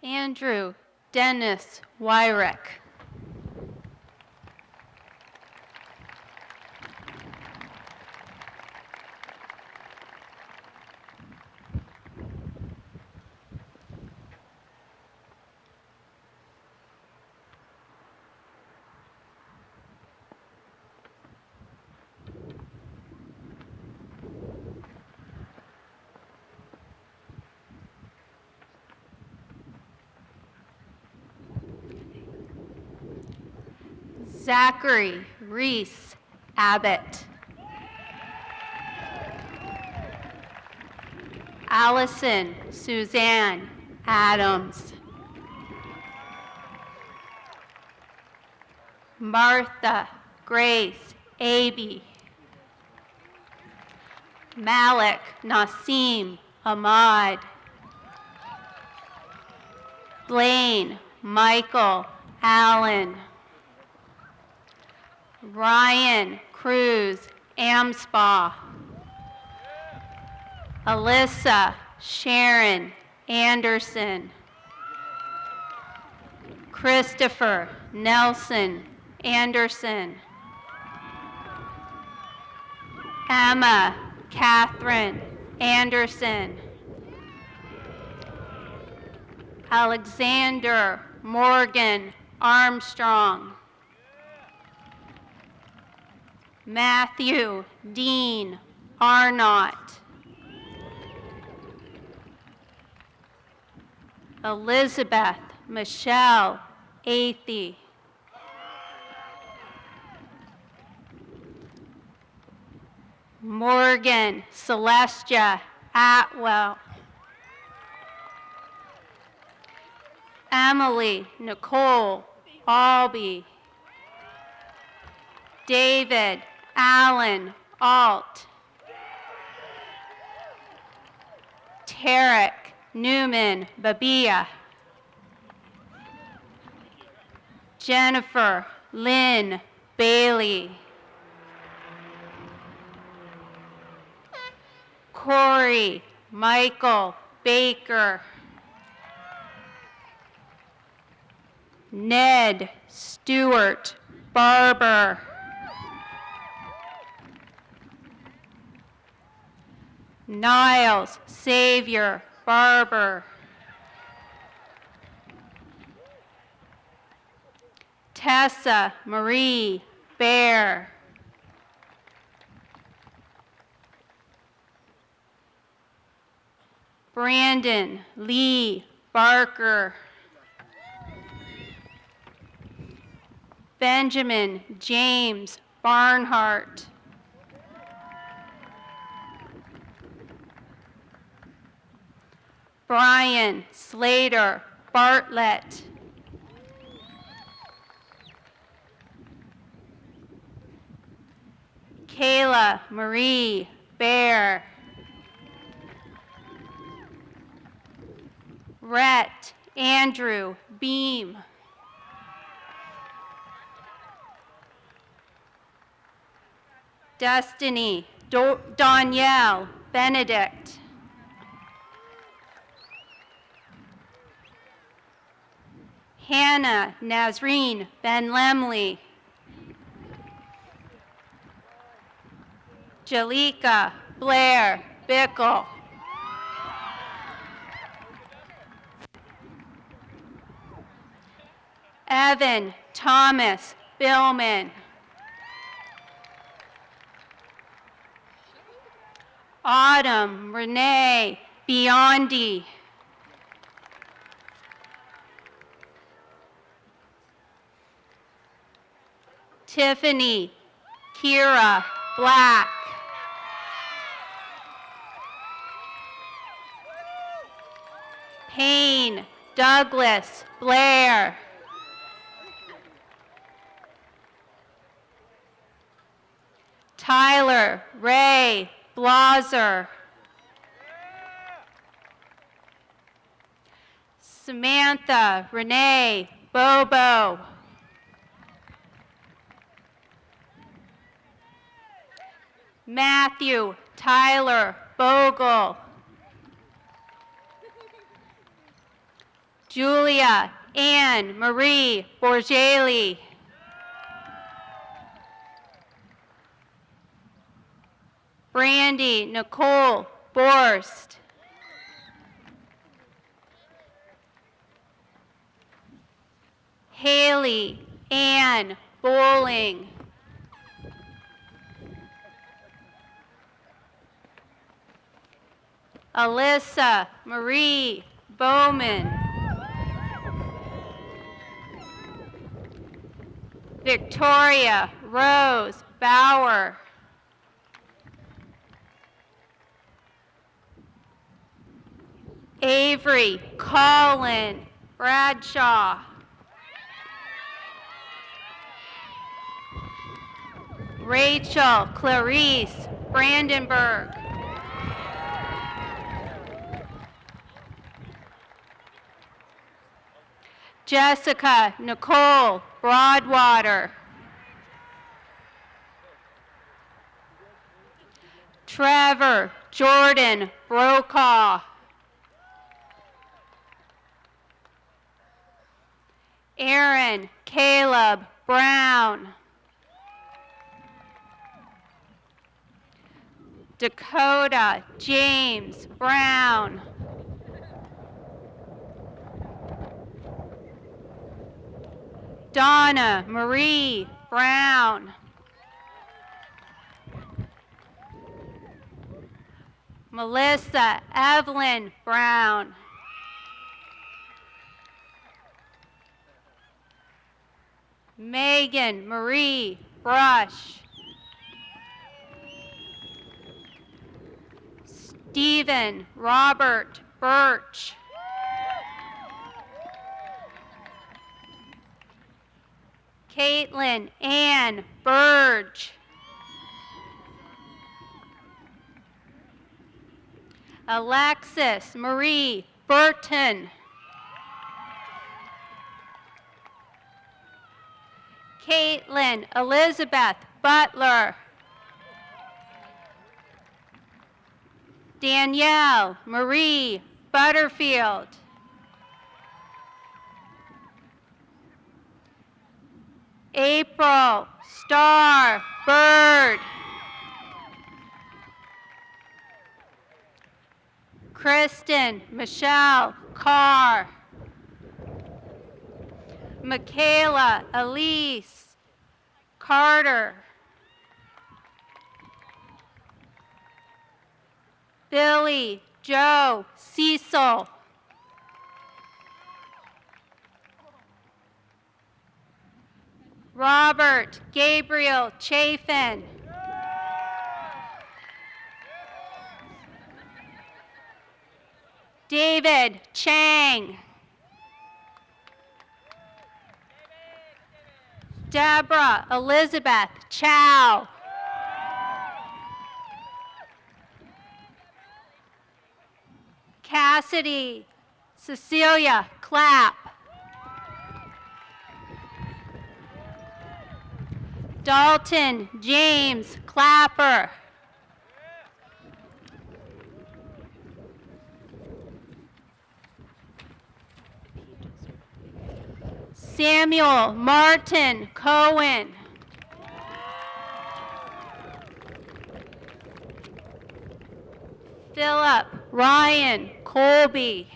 Andrew Dennis Wyrick. Zachary Reese Abbott. Allison Suzanne Adams. Martha Grace Aby. Malik Nasim Ahmad. Blaine Michael Allen. Ryan Cruz Amspaugh. Alyssa Sharon Anderson. Christopher Nelson Anderson. Emma Catherine Anderson. Alexander Morgan Armstrong. Matthew Dean Arnott. Elizabeth Michelle Athey. Morgan Celestia Atwell. Emily Nicole Albee. David Allen Alt. Tarek Newman Babia. Jennifer Lynn Bailey. Corey Michael Baker. Ned Stewart Barber. Niles Xavier Barber. Tessa Marie Bear. Brandon Lee Barker. Benjamin James Barnhart. Brian Slater Bartlett. Kayla Marie Bear. Rhett Andrew Beam. Destiny Danielle Benedict. Hannah Nazreen Ben Lemley. Jalika Blair Bickle. Evan Thomas Billman. Autumn Renee Biondi. Tiffany Kira Black. Payne Douglas Blair. Tyler Ray Blaser. Samantha Renee Bobo. Matthew Tyler Bogle. Julia Ann Marie Borgelli. Brandy Nicole Borst. Haley Ann Bowling. Alyssa Marie Bowman. Victoria Rose Bauer. Avery Colin Bradshaw. Rachel Clarice Brandenburg. Jessica Nicole Broadwater. Trevor Jordan Brokaw. Aaron Caleb Brown. Dakota James Brown. Donna Marie Brown. Melissa Evelyn Brown. Megan Marie Brush. Stephen Robert Birch. Caitlin Ann Burge. Alexis Marie Burton. Caitlin Elizabeth Butler. Danielle Marie Butterfield. April Star Bird. Kristen Michelle Carr. Michaela Elise Carter. Billy Joe Cecil. Robert Gabriel Chafin. David Chang. Deborah Elizabeth Chow. Cassidy Cecilia Clapp. Dalton James Clapper. Samuel Martin Cohen. Philip Ryan Colby.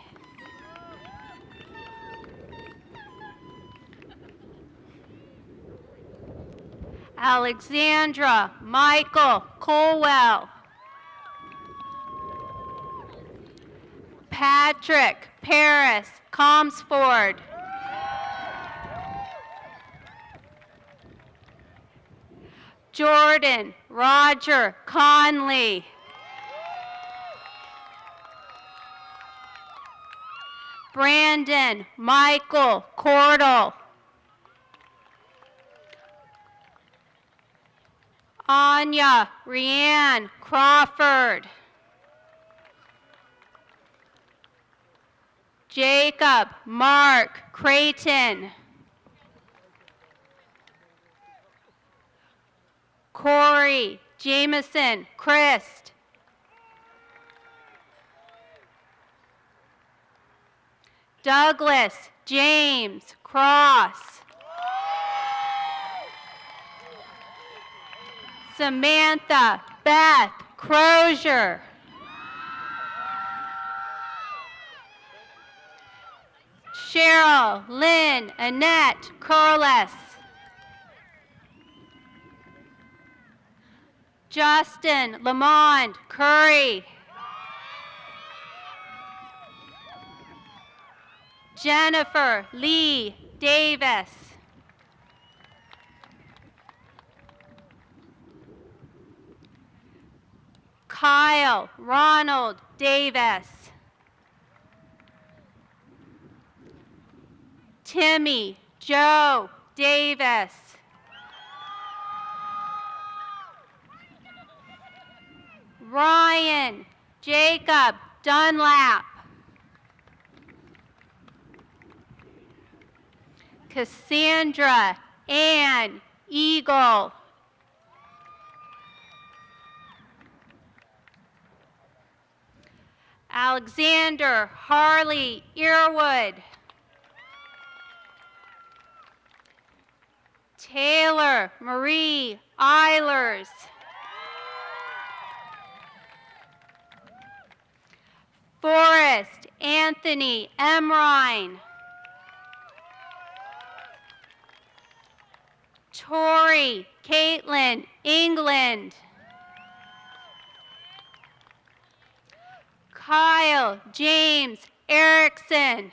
Alexandra Michael Colwell. Patrick Paris Comsford. Jordan Roger Conley. Brandon Michael Cordell. Anya Rianne Crawford. Jacob Mark Creighton. Corey Jameson Christ. Douglas James Cross. Samantha Beth Crozier. Cheryl Lynn Annette Curlis. Justin Lamond Curry. Jennifer Lee Davis. Kyle Ronald Davis. Timmy Joe Davis. Ryan Jacob Dunlap. Cassandra Ann Eagle. Alexander Harley Earwood. Taylor Marie Eilers. Forrest Anthony Emrine. Tori Caitlin England. Kyle James Erickson.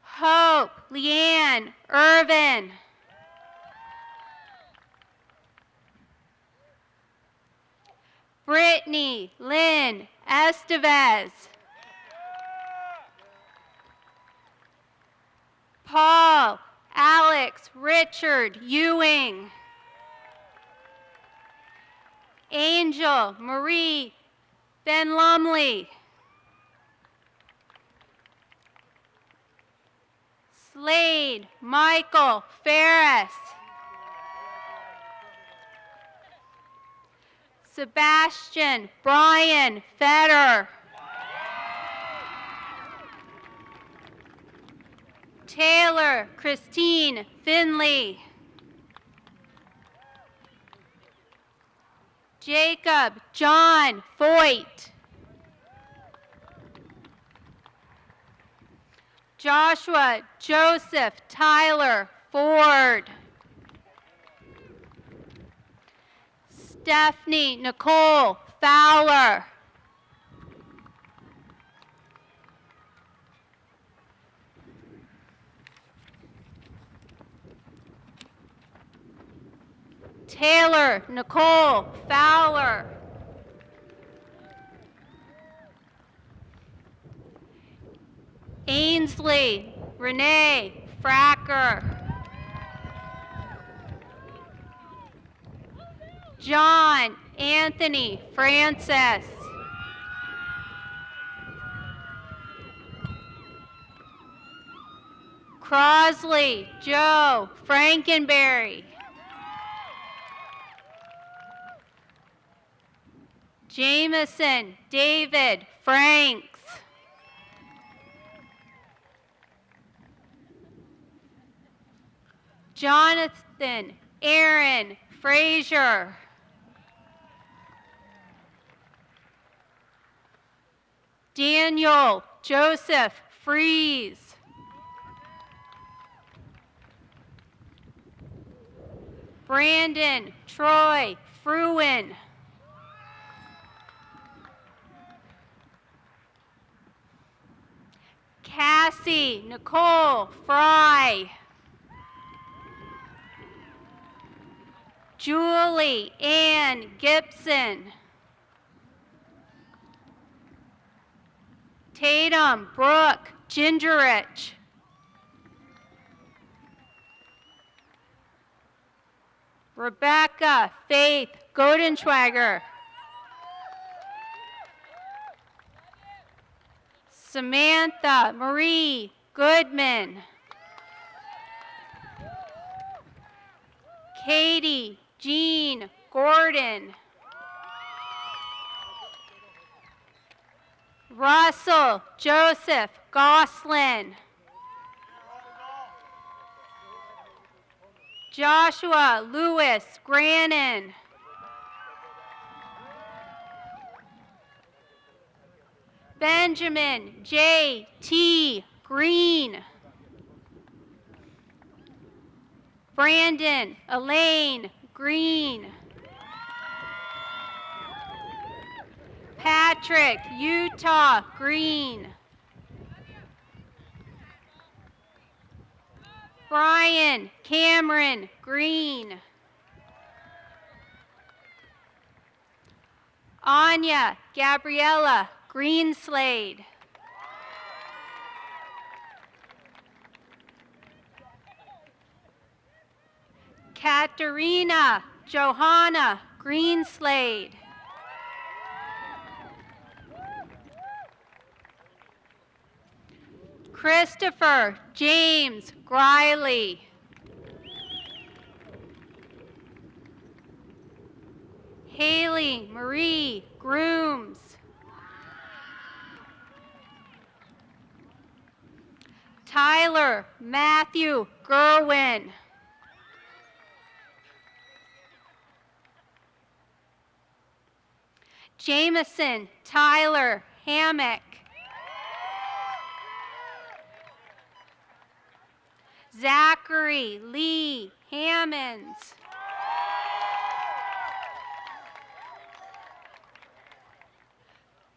Hope Leanne Irvin. Brittany Lynn Estevez. Paul Alex Richard Ewing. Angel Marie Ben Lumley. Slade Michael Ferris. Sebastian Brian Fetter. Taylor Christine Finley. Jacob John Foyt. Joshua Joseph Tyler Ford. Stephanie Nicole Fowler. Taylor Nicole Fowler. Ainsley Renee Fracker. John Anthony Francis. Crosley Joe Frankenberry. Jameson David Franks. Jonathan Aaron Frazier. Daniel Joseph Fries. Brandon Troy Fruin. Cassie Nicole Fry. Julie Ann Gibson. Tatum Brooke Gingerich. Rebecca Faith Godenschwager. Samantha Marie Goodman. Katie Jean Gordon. Russell Joseph Goslin. Joshua Lewis Grannon. Benjamin J. T. Green. Brandon Elaine Green. Patrick Utah Green. Brian Cameron Green. Anya Gabriella Greenslade. Katerina Johanna Greenslade. Christopher James Griley. Haley Marie Grooms. Tyler Matthew Gerwin. Jameson Tyler Hammock. Zachary Lee Hammonds.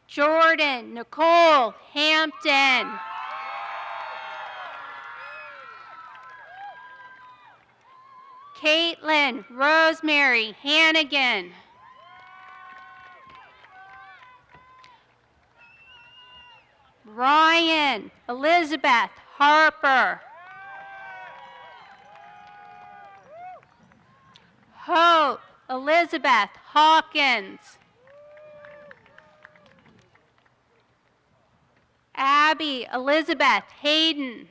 Jordan Nicole Hampton. Caitlin Rosemary Hannigan. Ryan Elizabeth Harper. Hope Elizabeth Hawkins. Abby Elizabeth Hayden.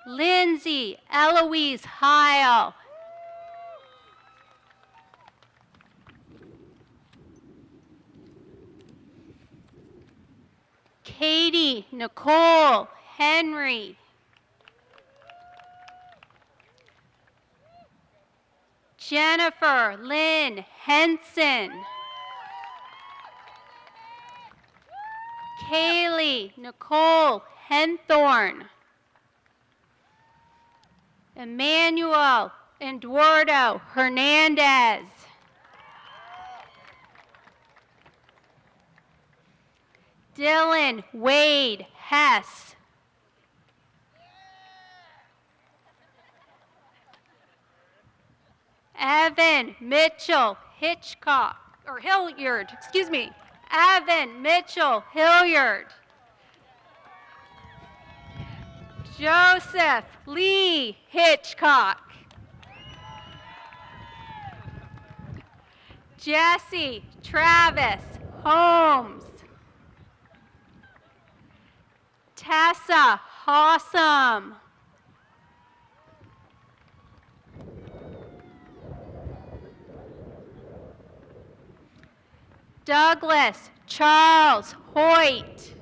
Lindsay Eloise Heil. Katie Nicole Henry. Jennifer Lynn Henson. Kaylee Nicole Henthorn. Emmanuel Eduardo Hernandez. Dylan Wade Hess. Evan Mitchell Hitchcock, or Hilliard, excuse me. Evan Mitchell Hilliard. Joseph Lee Hitchcock. Jesse Travis Holmes. Tessa Hossam. Douglas Charles Hoyt.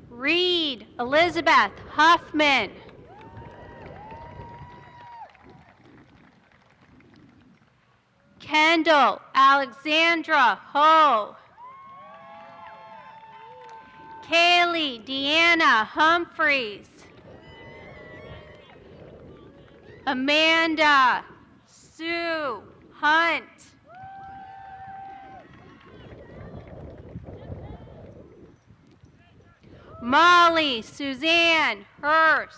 Reed Elizabeth Huffman. Kendall Alexandra Ho. Kaylee Deanna Humphreys. Amanda Sue Hunt. Molly Suzanne Hurst.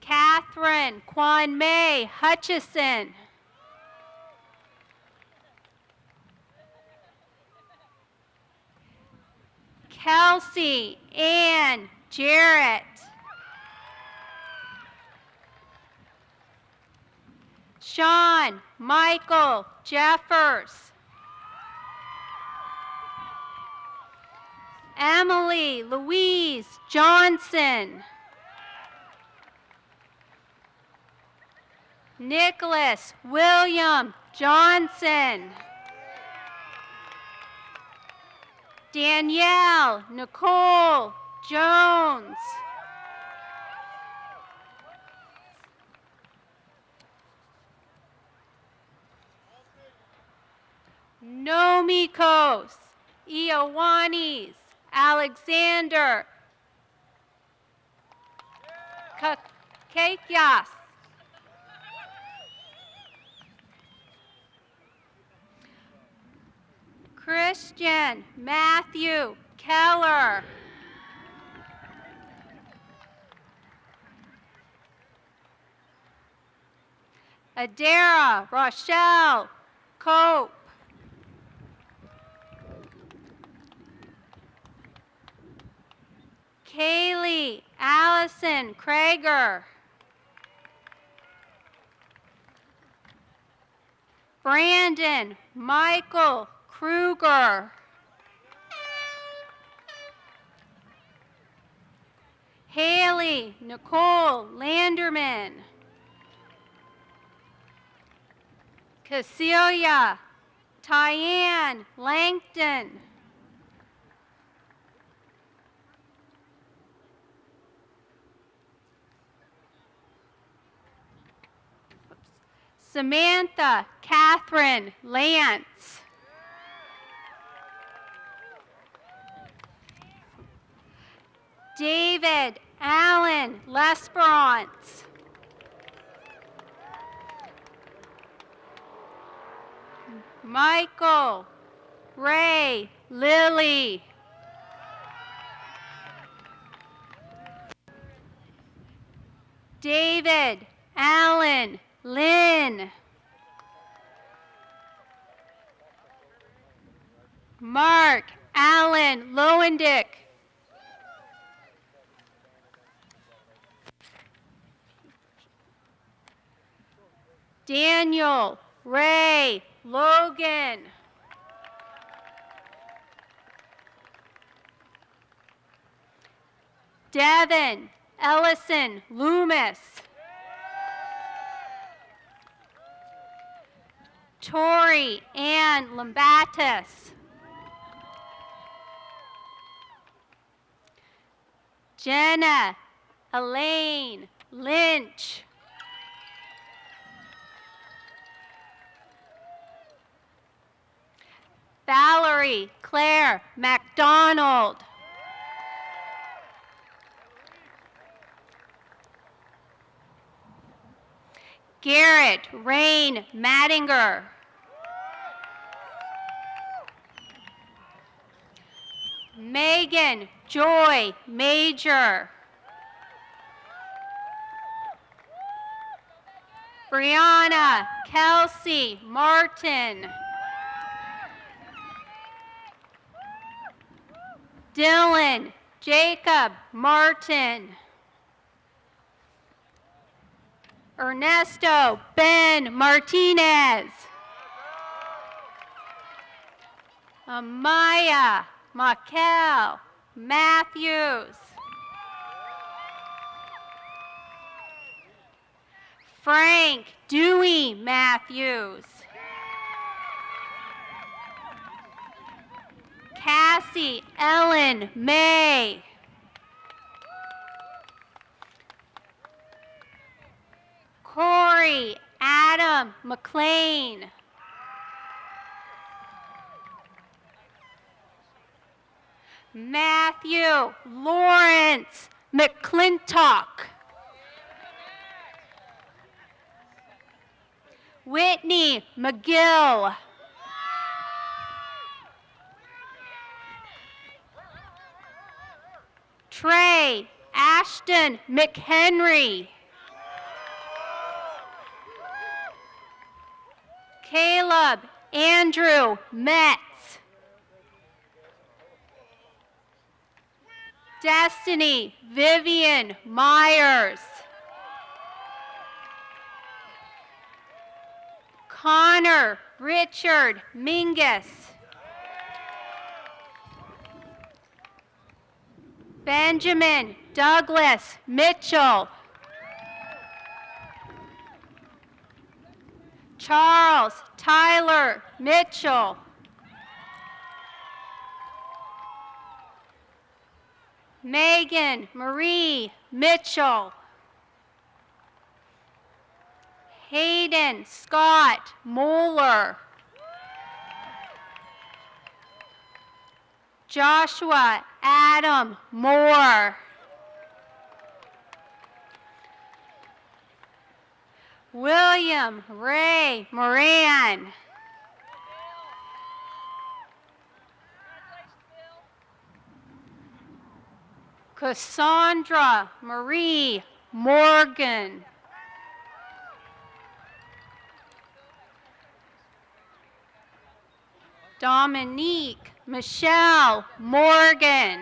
Catherine Quan May Hutchison. Kelsey Ann Jarrett. Sean Michael Jeffers. Emily Louise Johnson. Nicholas William Johnson. Danielle Nicole Jones. Nomikos Iowanis Alexander Kakekias. Christian Matthew Keller. Adara Rochelle Cope. Kaylee Allison Krager. Brandon Michael Kruger. Haley Nicole Landerman. Cecilia Tyann Langton. Samantha Catherine Lance. David Allen Lesperance. Michael Ray Lilly. David Allen Lynn. Mark Allen Lowendick. Daniel Ray Logan. Devin Ellison Loomis. Tori Ann Lambatis. Jenna Elaine Lynch. Valerie Claire MacDonald. Garrett Rain Mattinger. Megan Joy Major. Brianna Kelsey Martin. Dylan Jacob Martin. Ernesto Ben Martinez. Amaya Makel Matthews. Frank Dewey Matthews. Cassie Ellen May. Corey Adam McLean. Matthew Lawrence McClintock. Whitney McGill. Trey Ashton McHenry. Caleb Andrew Metz. Destiny Vivian Myers. Connor Richard Mingus. Benjamin Douglas Mitchell. Charles Tyler Mitchell. Megan Marie Mitchell. Hayden Scott Moeller. Joshua Adam Moore. William Ray Moran. Cassandra Marie Morgan. Dominique Michelle Morgan.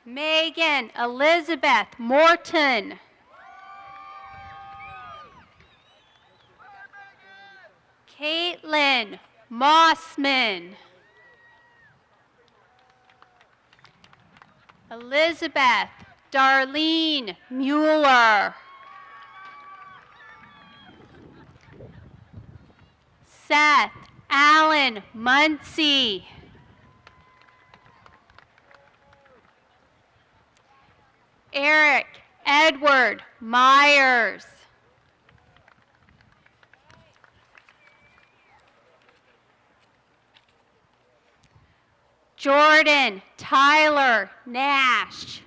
Megan Elizabeth Morton. Caitlin Mossman. Elizabeth Darlene Mueller. Seth Allen Muncie. Eric Edward Myers. Jordan Tyler Nash.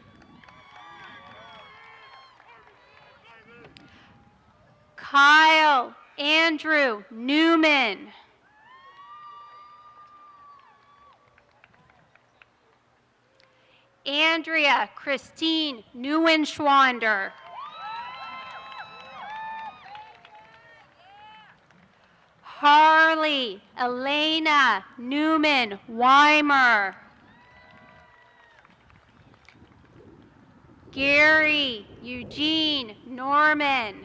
Kyle Andrew Newman. Andrea Christine Neuenschwander. Harley Elena Newman Weimer. Gary Eugene Norman.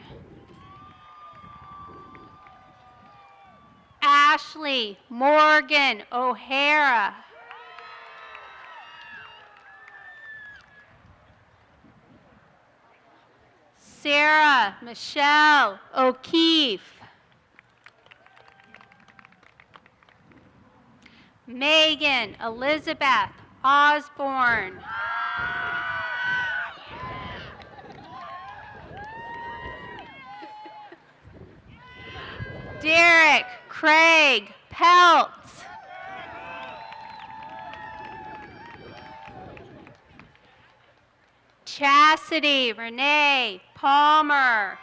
Ashley Morgan O'Hara. Sarah Michelle O'Keefe. Megan Elizabeth Osborne. Derek Craig Peltz. Chastity Renee Palmer.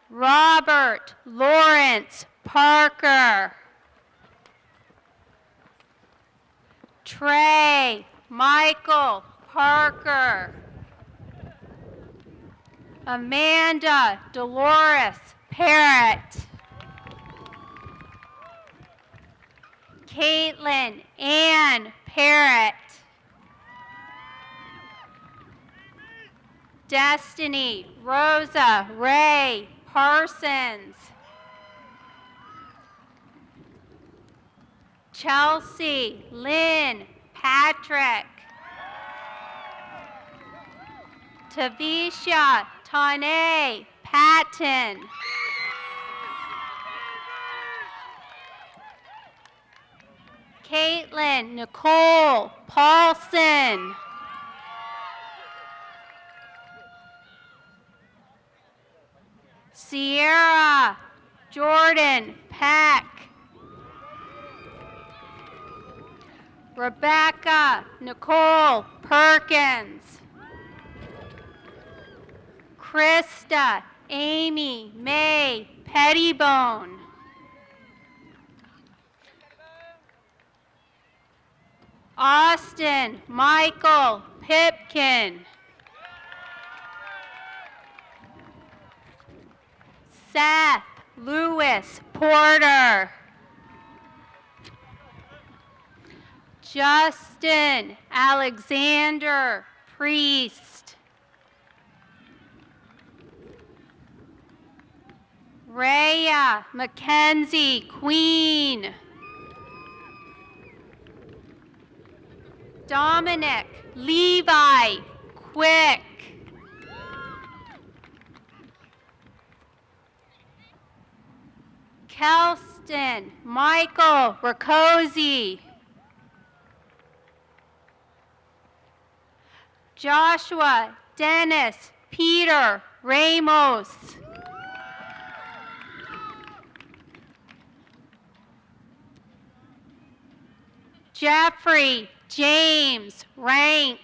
Robert Lawrence Parker. Trey Michael Parker. Amanda Dolores Parrott. Caitlin Ann Parrott. Destiny Rosa Ray Parsons. Chelsea Lynn Patrick. Tavisha Tane Patton. Caitlin Nicole Paulson. Sierra Jordan Peck. Rebecca Nicole Perkins. Krista Amy May Pettibone. Austin Michael Pipkin. Seth Lewis Porter. Justin Alexander Priest. Rhea Mackenzie Queen. Dominic Levi Quick. Kelston Michael Rakosi. Joshua Dennis Peter Ramos. Jeffrey James Rank.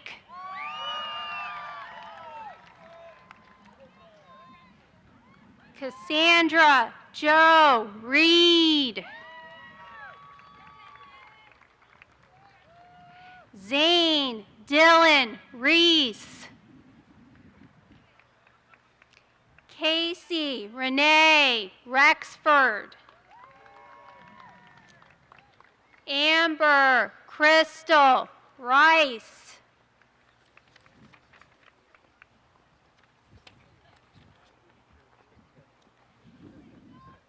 Cassandra Joe Reed. Zane Dylan Reese. Casey Renee Rexford. Amber Crystal Rice.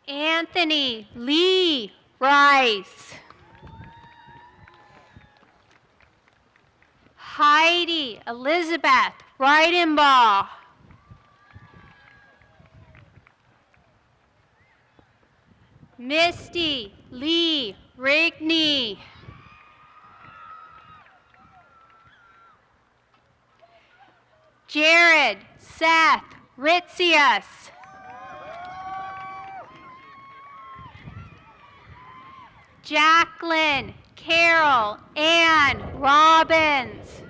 Anthony Lee Rice. Heidi Elizabeth Reidenbaugh. Misty Lee Rigney. Jared Seth Ritzius. Jacqueline Carol Ann Robbins.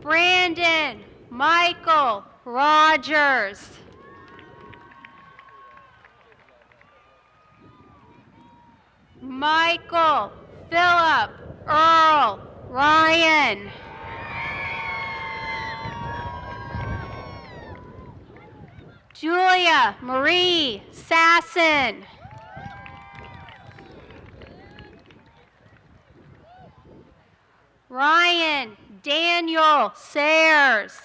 Brandon Michael Rogers. Michael Philip Earl Ryan. Julia Marie Sasson. Ryan Daniel Sayers.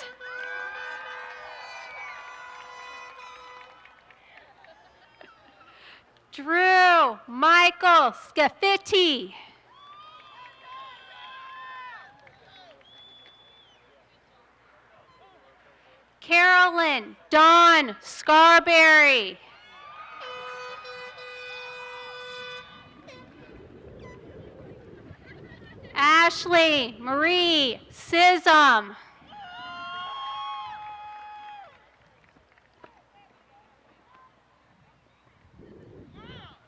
Drew Michael Scafitti. Carolyn Dawn Scarberry. Ashley Marie Sism.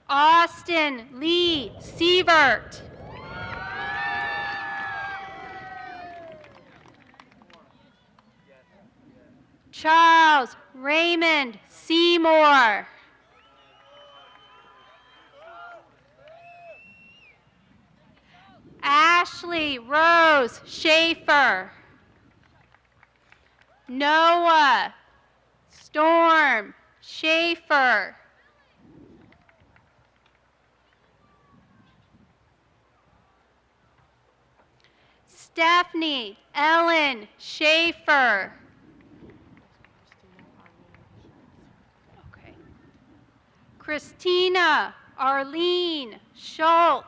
Austin Lee Sievert. Charles Raymond Seymour. Ashley Rose Schaefer. Noah Storm Schaefer. Stephanie Ellen Schaefer. Okay. Christina Arlene Schultz.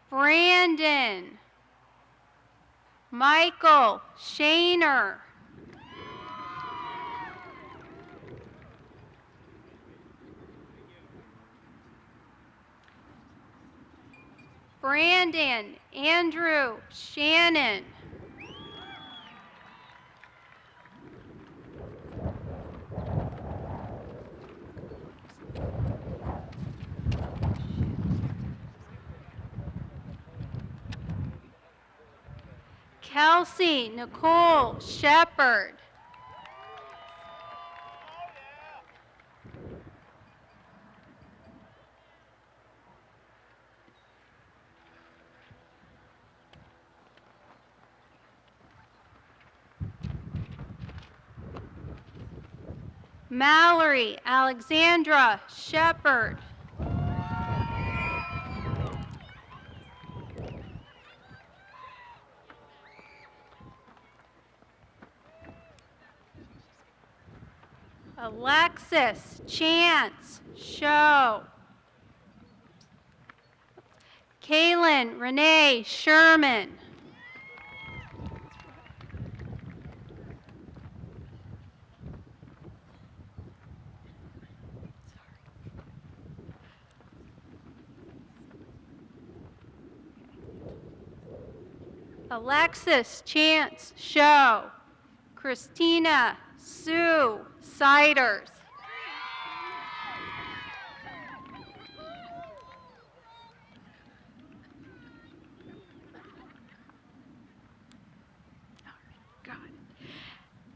Brandon Michael Shaner. Brandon Andrew Shannon. Kelsey Nicole Shepard. Mallory Alexandra Shepherd. Alexis Chance Show. Kaylin Renee Sherman. Alexis Chance Show. Christina Sue Siders.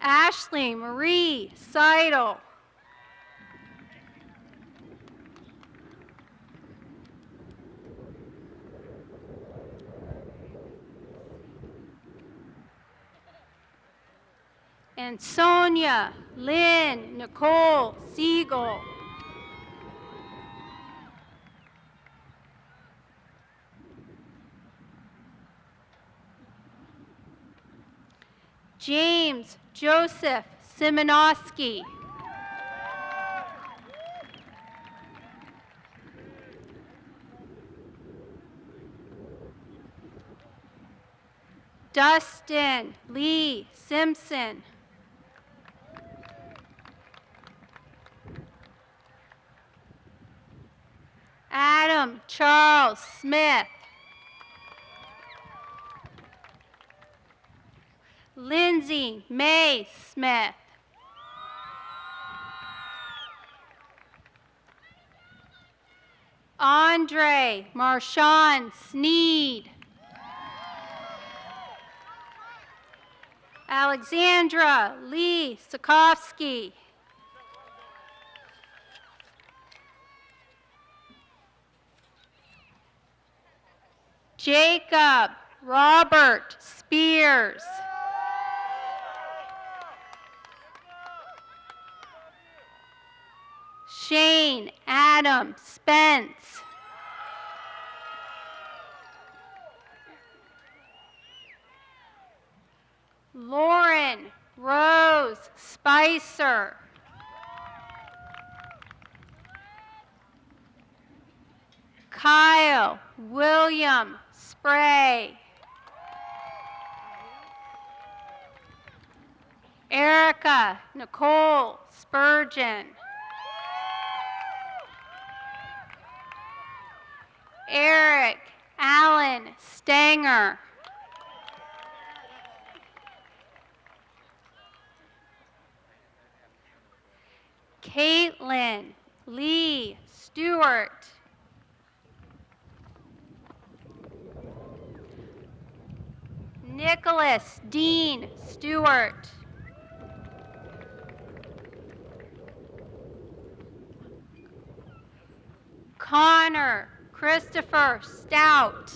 Ashley Marie Seidel. And Sonia Lynn Nicole Siegel. James Joseph Simonowski. Dustin Lee Simpson. Adam Charles Smith. Lindsay May Smith. Andre Marshawn Sneed. Alexandra Lee Sokowski. Jacob Robert Spears. Shane Adam Spence. Lauren Rose Spicer. Kyle William Spray. Erica Nicole Spurgeon. Eric Allen Stanger. Caitlin Lee Stewart. Nicholas Dean Stewart. Connor Christopher Stout.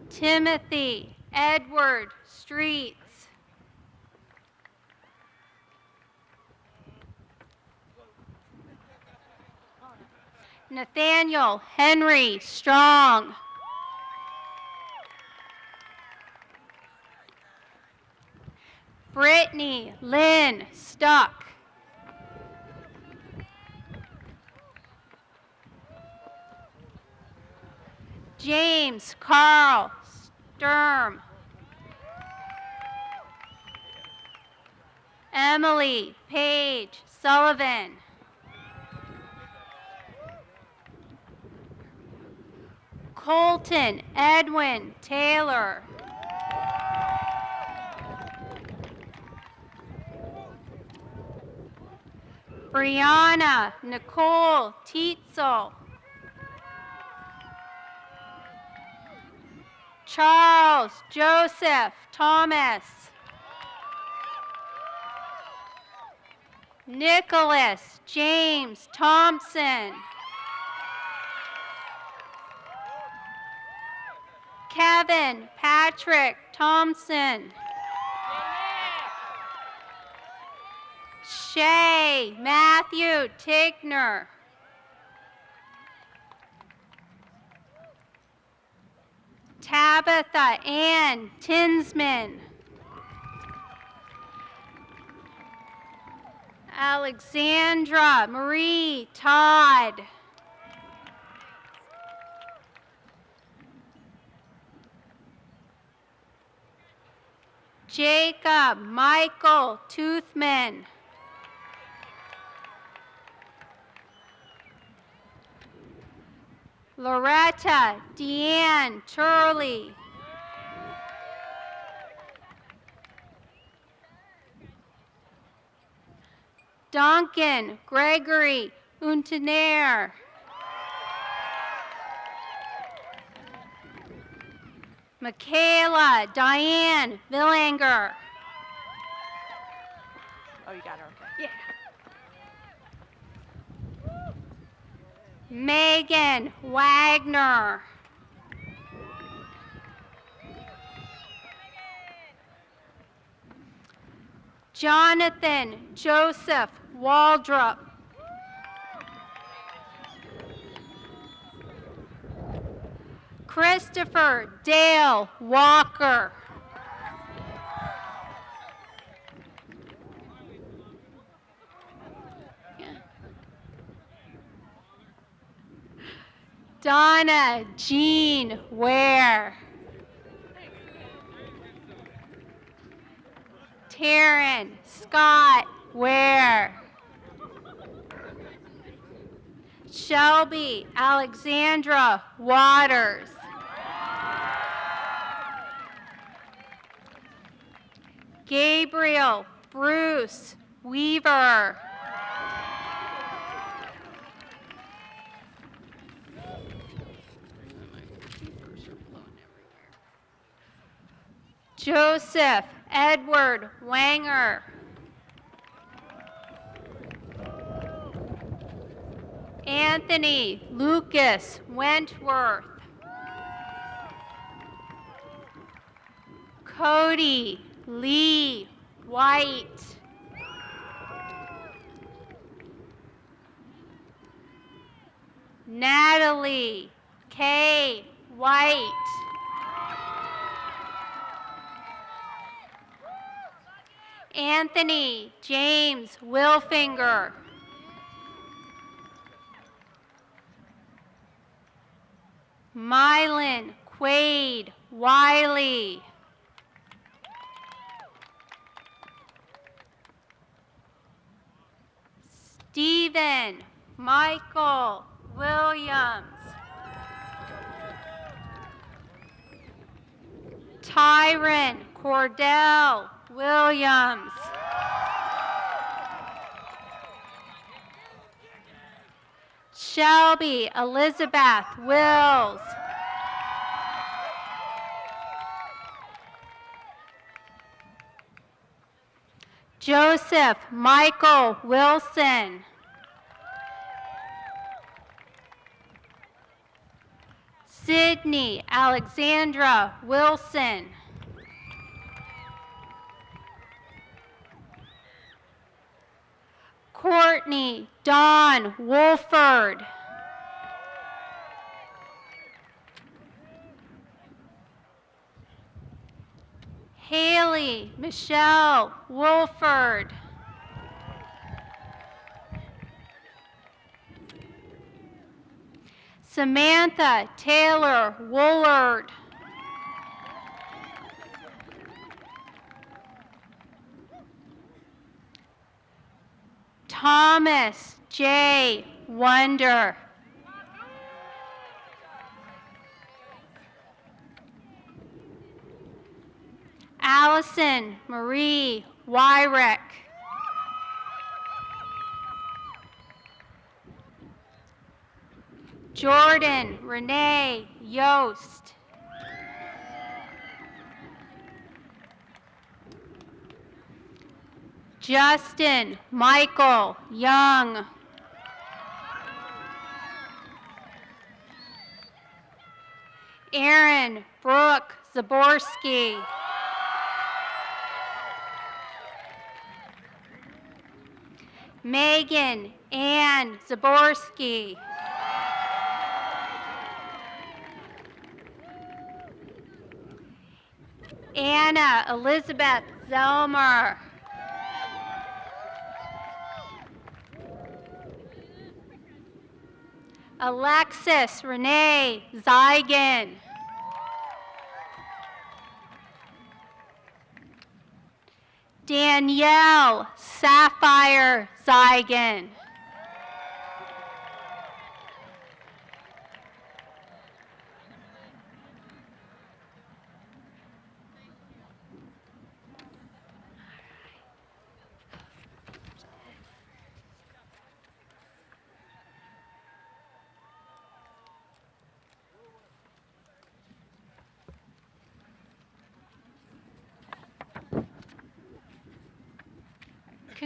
Timothy Edward Streets. Nathaniel Henry Strong. Brittany Lynn Stuck. James Carl Sturm. Emily Paige Sullivan. Colton Edwin Taylor. Brianna Nicole Tietzel. Charles Joseph Thomas. Nicholas James Thompson. Kevin Patrick Thompson. Shay Matthew Tigner. Tabitha Ann Tinsman. Alexandra Marie Todd. Jacob Michael Toothman. Loretta Deanne Turley. Duncan Gregory Untenair. Michaela Diane Villanger. Oh, you got her, okay. Yeah. Megan Wagner. Jonathan Joseph Waldrop. Christopher Dale Walker. Donna Jean Ware. Taryn Scott Ware. Shelby Alexandra Waters. Gabriel Bruce Weaver. Joseph Edward Wanger. Anthony Lucas Wentworth. Cody Lee White. Natalie K. White. Anthony James Wilfinger. Mylan Quaid Wiley. Stephen Michael Williams. Tyron Cordell Williams. Shelby Elizabeth Wills. Joseph Michael Wilson. Sydney Alexandra Wilson. Courtney Dawn Wolford. Haley Michelle Wolford. Samantha Taylor Woolard. Thomas J. Wonder. Allison Marie Wyrick. Jordan Renee Yost. Justin Michael Young. Aaron Brooke Zaborski. Megan Ann Zaborski. Anna Elizabeth Zelmer. Alexis Renee Zygan. Danielle Sapphire Zygan.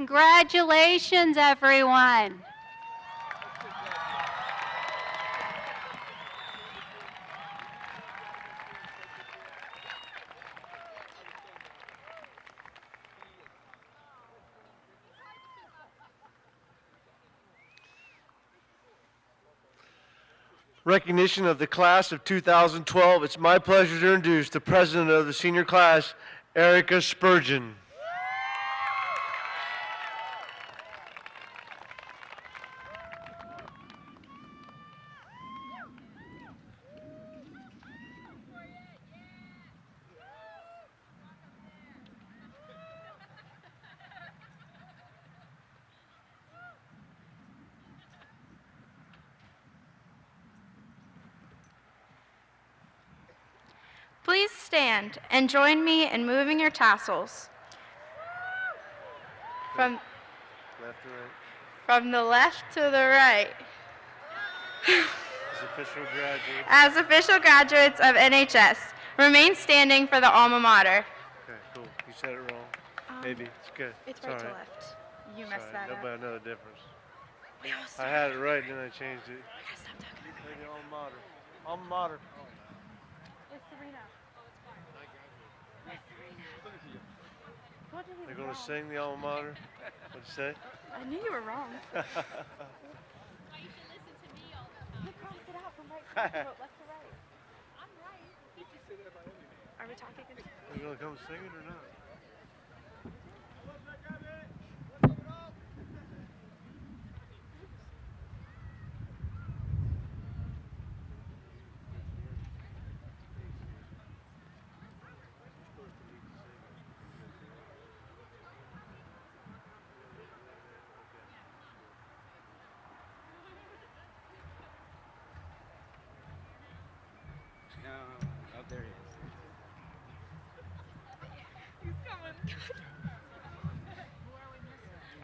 Congratulations, everyone. Recognition of the class of 2012, it's my pleasure to introduce the president of the senior class, Erica Spurgeon. Please stand and join me in moving your tassels from Left to right. from the left to the right. As official graduates. As official graduates of NHS, remain standing for the alma mater. Okay, cool. You said it wrong. Maybe. It's good. It's all right to right. left. You It's messed all that right. up. Nobody know the difference. We all I started. had it right, then I changed it. I gotta stop talking to Hey, the alma mater. Alma mater. Where's Serena? What did we They're do going to wrong? sing the alma mater? What'd you say? I knew you were wrong. You crossed it out from right to left, but left to right. I'm right. Are we talking? Are you going to come sing it or not? Oh, there he is.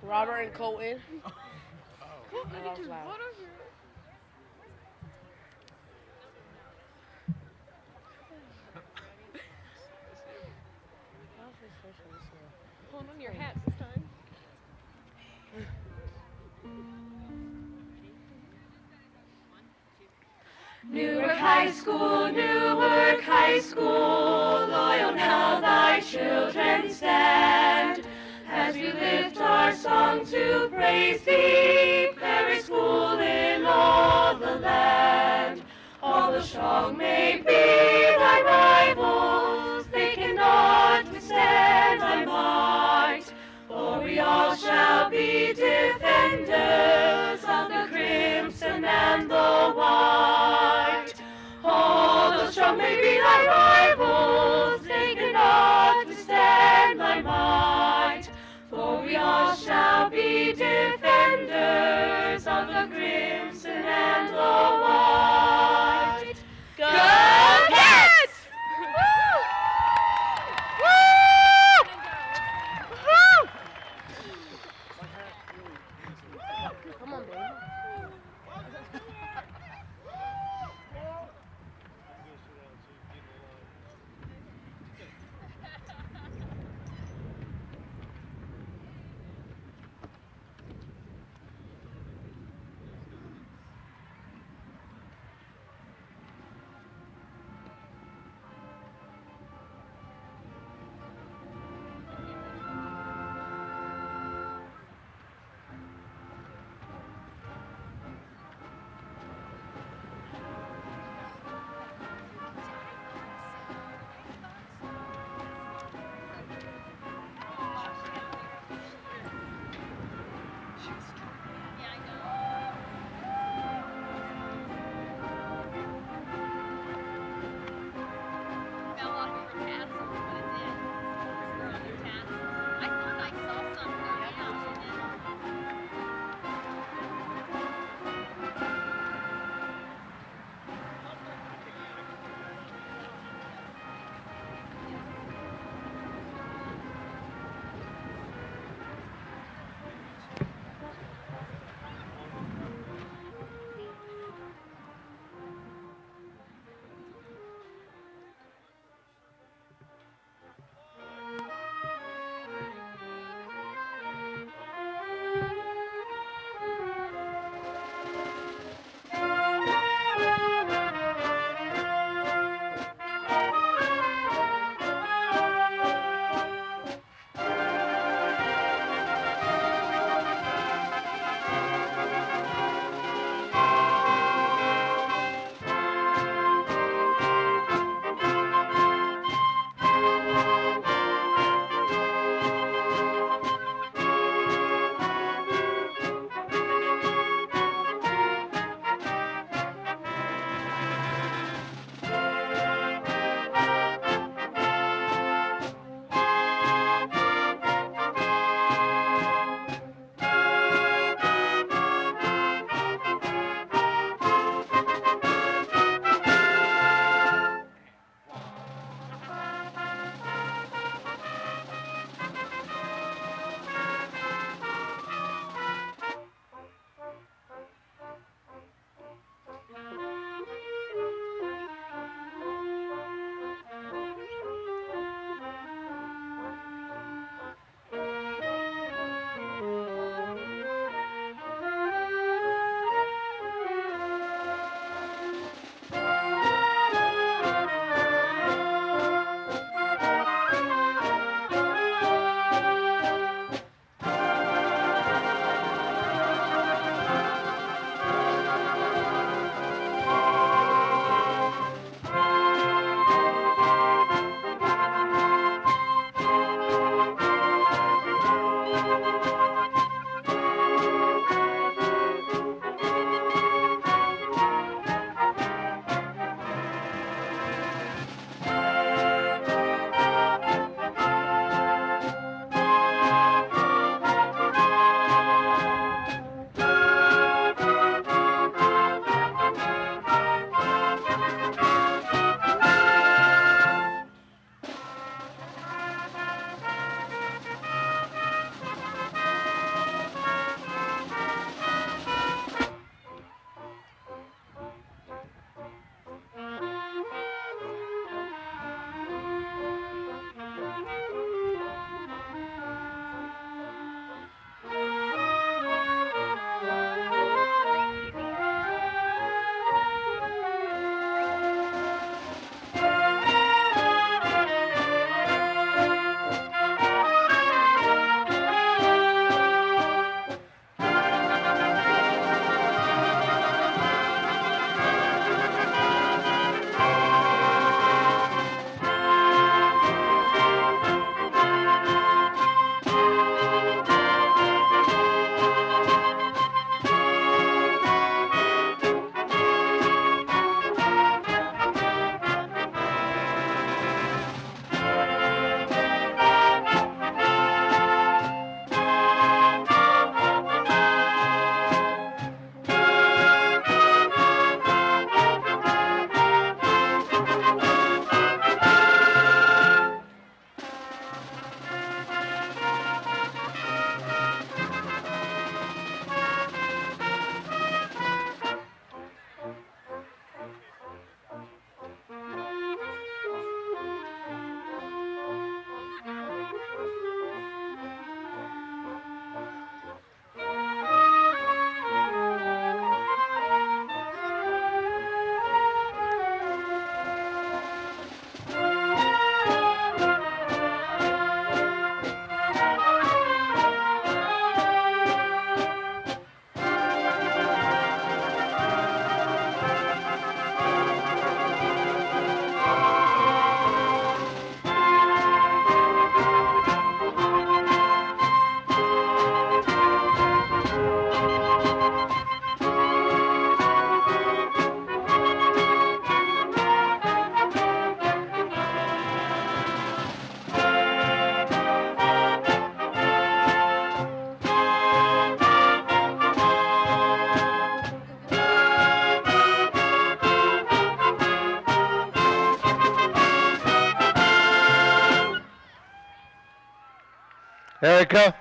Robert and Colton. Hold on your hats this time. Newark High School, Newark High School, loyal now thy children stand. As we lift our song to praise thee, fairest school in all the land. Although strong may be thy rivals, they cannot withstand thy might. For we all shall be defenders of the crimson and the white. Although strong may be thy rivals, they cannot withstand thy might. For we all shall be defenders of the crimson and the white. Go Cats! Erica.